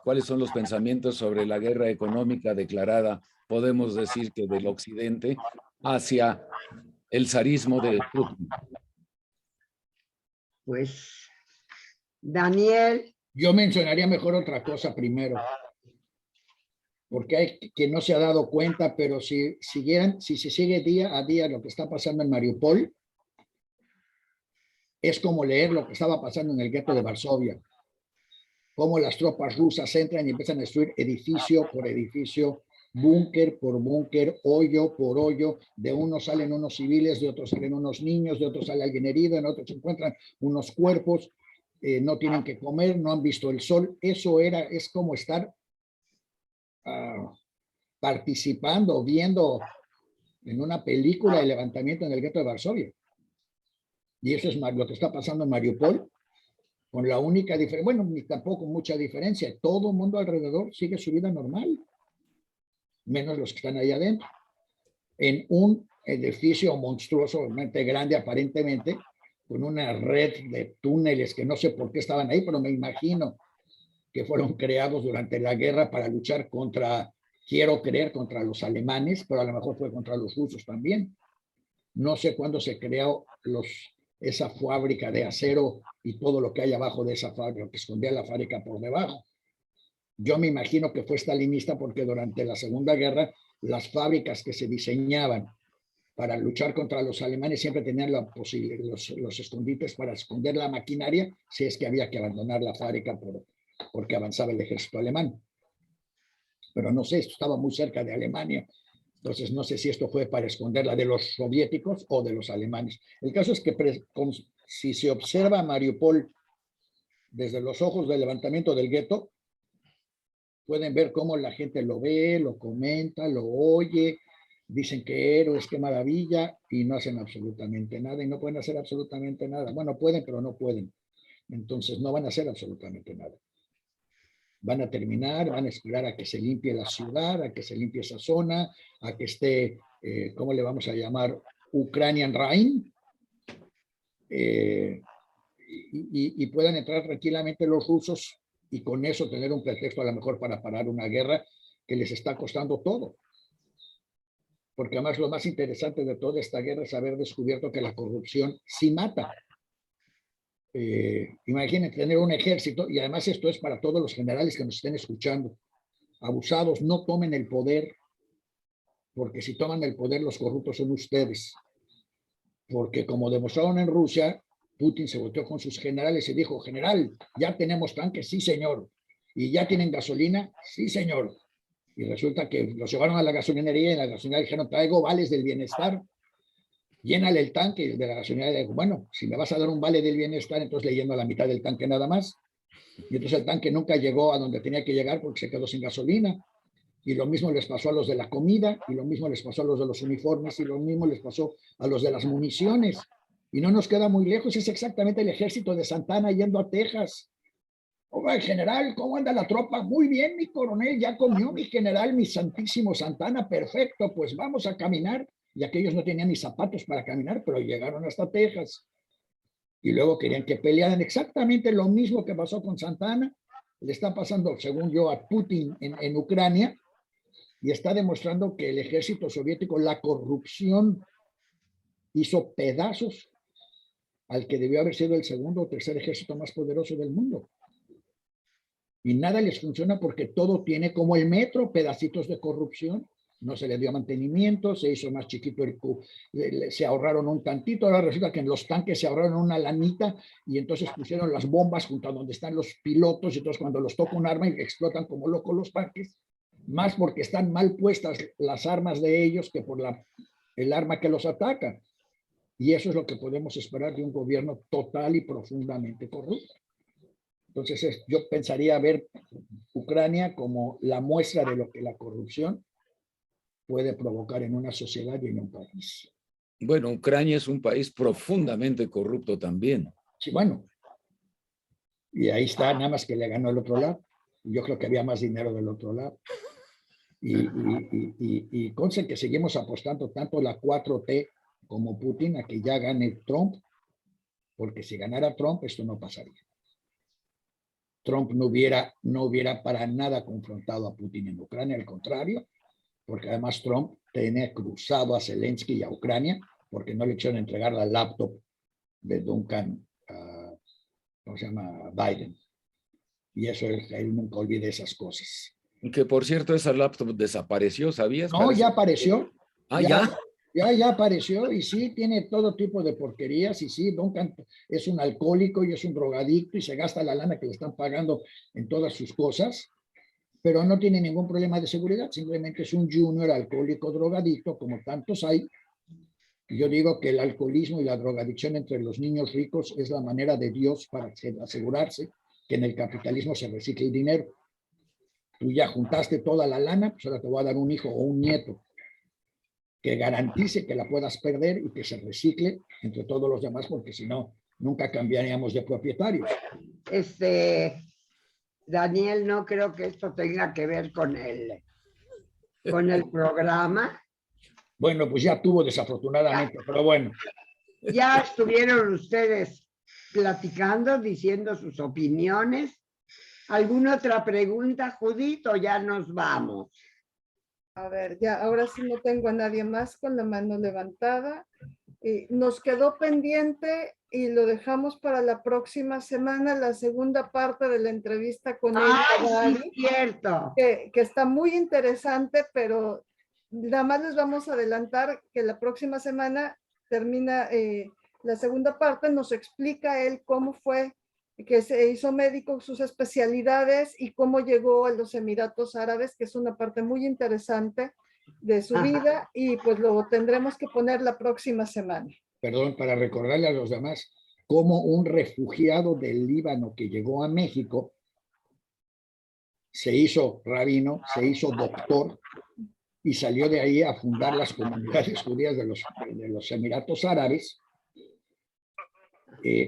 cuáles son los pensamientos sobre la guerra económica declarada, podemos decir que del occidente, hacia el zarismo de Putin. Pues, Daniel. Yo mencionaría mejor otra cosa primero, porque hay quien no se ha dado cuenta, pero si se sigue día a día lo que está pasando en Mariupol, es como leer lo que estaba pasando en el gueto de Varsovia, cómo las tropas rusas entran y empiezan a destruir edificio por edificio, búnker por búnker, hoyo por hoyo. De unos salen unos civiles, de otros salen unos niños, de otros sale alguien herido, en otros se encuentran unos cuerpos, no tienen que comer, no han visto el sol. Eso es como estar participando, viendo en una película el levantamiento en el gueto de Varsovia. Y eso es lo que está pasando en Mariupol, con la única diferencia, bueno, ni tampoco mucha diferencia, todo el mundo alrededor sigue su vida normal, menos los que están ahí adentro, en un edificio monstruosamente grande aparentemente, con una red de túneles que no sé por qué estaban ahí, pero me imagino que fueron creados durante la guerra para luchar quiero creer, contra los alemanes, pero a lo mejor fue contra los rusos también. No sé cuándo se creó esa fábrica de acero y todo lo que hay abajo de esa fábrica, que escondía la fábrica por debajo. Yo me imagino que fue stalinista porque durante la Segunda Guerra las fábricas que se diseñaban para luchar contra los alemanes siempre tenían los escondites para esconder la maquinaria si es que había que abandonar la fábrica porque avanzaba el ejército alemán. Pero no sé, esto estaba muy cerca de Alemania. Entonces, no sé si esto fue para esconderla de los soviéticos o de los alemanes. El caso es que si se observa Mariupol desde los ojos del levantamiento del gueto, pueden ver cómo la gente lo ve, lo comenta, lo oye, dicen que héroes, qué maravilla, y no hacen absolutamente nada, y no pueden hacer absolutamente nada. Bueno, pueden, pero no pueden. Entonces, no van a hacer absolutamente nada. Van a terminar, van a esperar a que se limpie la ciudad, a que se limpie esa zona, a que esté, ¿cómo le vamos a llamar? Ukrainian Rhein, y puedan entrar tranquilamente los rusos y con eso tener un pretexto a lo mejor para parar una guerra que les está costando todo. Porque además lo más interesante de toda esta guerra es haber descubierto que la corrupción sí mata. Imaginen tener un ejército, y además esto es para todos los generales que nos estén escuchando, abusados, no tomen el poder, porque si toman el poder los corruptos son ustedes, porque como demostraron en Rusia, Putin se volteó con sus generales y dijo: general, ya tenemos tanques, sí señor, y ya tienen gasolina, sí señor, y resulta que los llevaron a la gasolinería y en la gasolinería dijeron: traigo vales del bienestar, llénale el tanque de la gasolina. Y dijo: bueno, si me vas a dar un vale del bienestar, entonces le lleno la mitad del tanque nada más. Y entonces el tanque nunca llegó a donde tenía que llegar porque se quedó sin gasolina. Y lo mismo les pasó a los de la comida, y lo mismo les pasó a los de los uniformes, y lo mismo les pasó a los de las municiones. Y no nos queda muy lejos, es exactamente el ejército de Santana yendo a Texas. Oiga, general, ¿cómo anda la tropa? Muy bien, mi coronel, ya comió mi general, mi santísimo Santana, perfecto, pues vamos a caminar. Y aquellos no tenían ni zapatos para caminar, pero llegaron hasta Texas. Y luego querían que pelearan exactamente lo mismo que pasó con Santana. Le está pasando, según yo, a Putin en Ucrania, y está demostrando que el ejército soviético, la corrupción, hizo pedazos al que debió haber sido el segundo o tercer ejército más poderoso del mundo. Y nada les funciona porque todo tiene, como el metro, pedacitos de corrupción. No se le dio mantenimiento, se hizo más chiquito se ahorraron un tantito. Ahora resulta que en los tanques se ahorraron una lanita y entonces pusieron las bombas junto a donde están los pilotos, y entonces cuando los toca un arma y explotan como locos los tanques, más porque están mal puestas las armas de ellos que por el arma que los ataca. Y eso es lo que podemos esperar de un gobierno total y profundamente corrupto. Entonces, yo pensaría ver Ucrania como la muestra de lo que la corrupción puede provocar en una sociedad y en un país. Bueno, Ucrania es un país profundamente corrupto también. Sí, bueno. Y ahí está, nada más que le ganó el otro lado. Yo creo que había más dinero del otro lado. Y conste que seguimos apostando tanto la 4T como Putin a que ya gane Trump, porque si ganara Trump, esto no pasaría. Trump no hubiera para nada confrontado a Putin en Ucrania, al contrario, porque además Trump tenía cruzado a Zelensky y a Ucrania, porque no le hicieron entregar la laptop de Duncan, ¿cómo se llama? Biden. Y eso, él nunca olvida esas cosas. Que por cierto, esa laptop desapareció, ¿sabías? No, Parece ya apareció. Ah, ¿ya? Ya apareció, y sí, tiene todo tipo de porquerías, y sí, Duncan es un alcohólico y es un drogadicto y se gasta la lana que le están pagando en todas sus cosas, pero no tiene ningún problema de seguridad, simplemente es un junior alcohólico drogadicto, como tantos hay. Y yo digo que el alcoholismo y la drogadicción entre los niños ricos es la manera de Dios para asegurarse que en el capitalismo se recicle el dinero. Tú ya juntaste toda la lana, pues ahora te voy a dar un hijo o un nieto que garantice que la puedas perder y que se recicle entre todos los demás, porque si no, nunca cambiaríamos de propietarios. Daniel, no creo que esto tenga que ver con el programa. Bueno, pues ya tuvo desafortunadamente, pero bueno. Ya estuvieron ustedes platicando, diciendo sus opiniones. ¿Alguna otra pregunta, Judith, o ya nos vamos? A ver, ya, ahora sí no tengo a nadie más con la mano levantada. Nos quedó pendiente y lo dejamos para la próxima semana, la segunda parte de la entrevista con Elia, sí, cierto. que está muy interesante, pero nada más les vamos a adelantar que la próxima semana termina la segunda parte, nos explica él cómo fue que se hizo médico, sus especialidades y cómo llegó a los Emiratos Árabes, que es una parte muy interesante de su vida, y pues lo tendremos que poner la próxima semana. Perdón, para recordarle a los demás, cómo un refugiado del Líbano que llegó a México se hizo rabino, se hizo doctor y salió de ahí a fundar las comunidades judías de los Emiratos Árabes,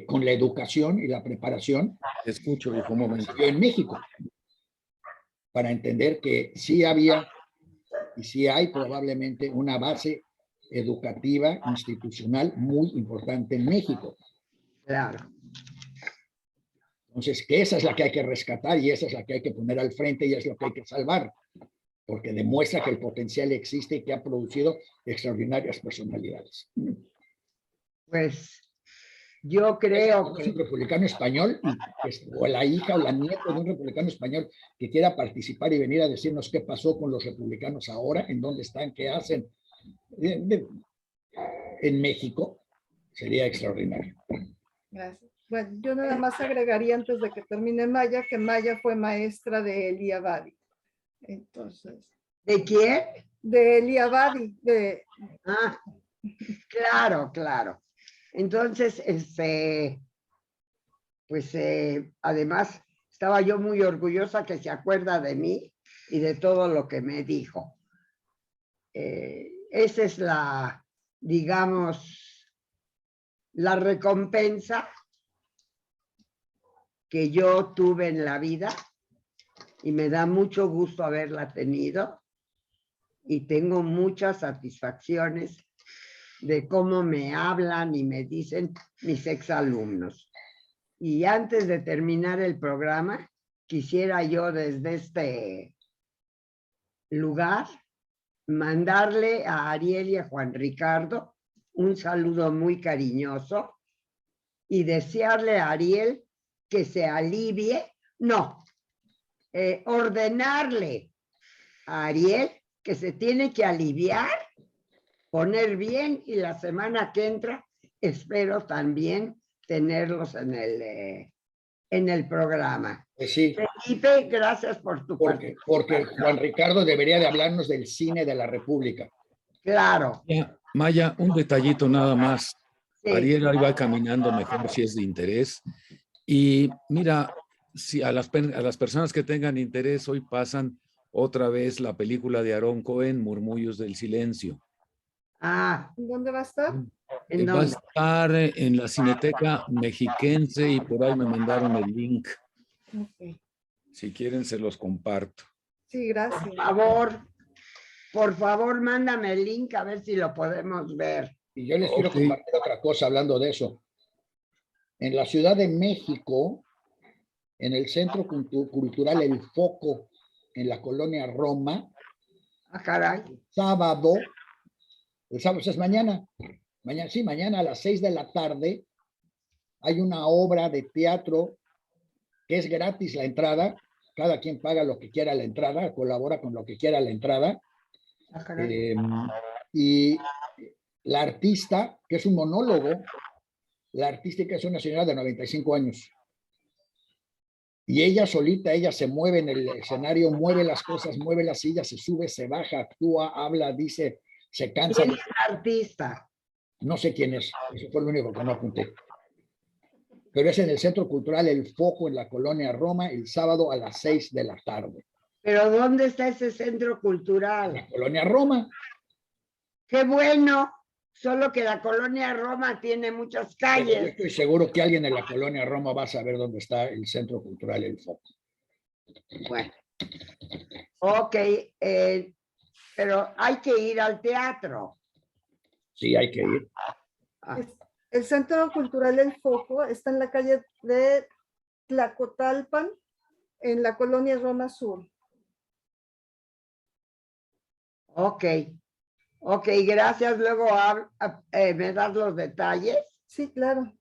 con la educación y la preparación. Escucho, hijo, un momento. En México, para entender que sí había y sí hay probablemente una base educativa, institucional muy importante en México. Claro. Entonces, que esa es la que hay que rescatar y esa es la que hay que poner al frente y es lo que hay que salvar, porque demuestra que el potencial existe y que ha producido extraordinarias personalidades. Pues yo creo que un republicano español o la hija o la nieta de un republicano español que quiera participar y venir a decirnos qué pasó con los republicanos ahora, en dónde están, qué hacen en México, sería extraordinario. Gracias. Bueno, yo nada más agregaría antes de que termine Maya, que Maya fue maestra de Eli Abadi. Entonces. ¿De quién? De Eli Abadi. Claro, claro. Entonces, pues además estaba yo muy orgullosa que se acuerda de mí y de todo lo que me dijo. Esa es la, digamos, la recompensa que yo tuve en la vida y me da mucho gusto haberla tenido y tengo muchas satisfacciones de cómo me hablan y me dicen mis exalumnos. Y antes de terminar el programa, quisiera yo desde este lugar mandarle a Ariel y a Juan Ricardo un saludo muy cariñoso y desearle a Ariel que se alivie, ordenarle a Ariel que se tiene que aliviar, poner bien, y la semana que entra espero también tenerlos en el programa. Sí. Felipe, gracias por tu Porque Juan Ricardo debería de hablarnos del cine de la República. Claro. Maya, un detallito nada más. Sí. Ariel ahí va caminando mejor si es de interés. Y mira, si a las personas que tengan interés, hoy pasan otra vez la película de Aarón Cohen, Murmullos del Silencio. ¿Dónde va a estar? Va a estar en la Cineteca Mexiquense y por ahí me mandaron el link. Okay. Si quieren, se los comparto. Sí, gracias. Por favor, mándame el link a ver si lo podemos ver. Y yo les quiero compartir otra cosa hablando de eso. En la Ciudad de México, en el Centro Cultural El Foco, en la colonia Roma, Caray. el sábado es mañana, mañana a las 6 de la tarde, hay una obra de teatro que es gratis la entrada, cada quien paga lo que quiera la entrada, colabora con lo que quiera la entrada, y la artista, que es un monólogo, la artística es una señora de 95 años. Y ella solita, ella se mueve en el escenario, mueve las cosas, mueve las sillas, se sube, se baja, actúa, habla, dice, se cansa. ¿Quién es la artista? No sé quién es, eso fue lo único que no apunté. Pero es en el Centro Cultural El Foco, en la colonia Roma, el sábado a las 6 de la tarde. ¿Pero dónde está ese centro cultural? En la colonia Roma. ¡Qué bueno! Solo que la colonia Roma tiene muchas calles. Pero yo estoy seguro que alguien en la colonia Roma va a saber dónde está el Centro Cultural El Foco. Bueno. Ok, pero hay que ir al teatro. Sí, hay que ir. El Centro Cultural El Foco está en la calle de Tlacotalpan, en la colonia Roma Sur. Ok, gracias. Luego me das los detalles. Sí, claro.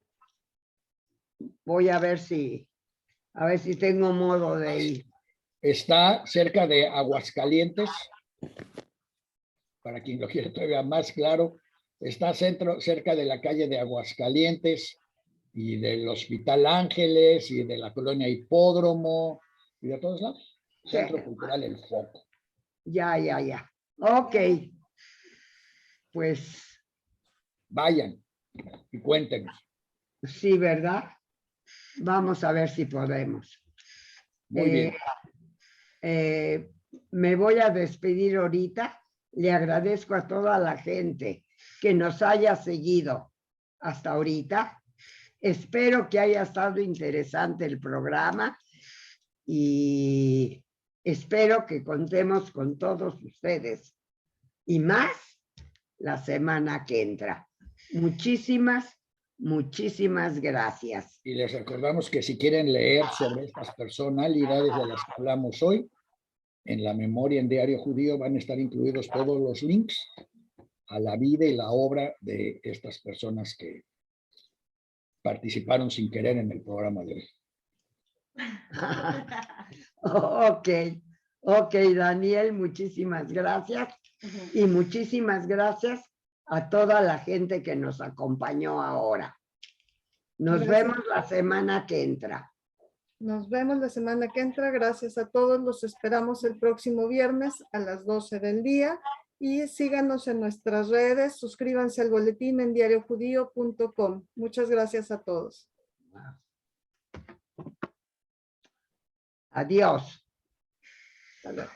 Voy a ver si tengo modo de ir. Está cerca de Aguascalientes, para quien lo quiere todavía más claro, está cerca de la calle de Aguascalientes y del Hospital Ángeles y de la colonia Hipódromo y de todos lados. Centro Cultural El Foco. Ya. Ok. Pues. Vayan y cuéntenos. Sí, ¿verdad? Vamos a ver si podemos. Muy bien. Me voy a despedir ahorita. Le agradezco a toda la gente que nos haya seguido hasta ahorita. Espero que haya estado interesante el programa y espero que contemos con todos ustedes y más la semana que entra. Muchísimas gracias. Y les recordamos que si quieren leer sobre estas personalidades de las que hablamos hoy, en la memoria en Diario Judío van a estar incluidos todos los links a la vida y la obra de estas personas que participaron sin querer en el programa de hoy. Ok, Daniel, muchísimas gracias. Y muchísimas gracias a toda la gente que nos acompañó ahora. Nos vemos la semana que entra. Nos vemos la semana que entra. Gracias a todos. Los esperamos el próximo viernes a las 12 del día. Y síganos en nuestras redes. Suscríbanse al boletín en diariojudío.com. Muchas gracias a todos. Adiós. Hasta luego.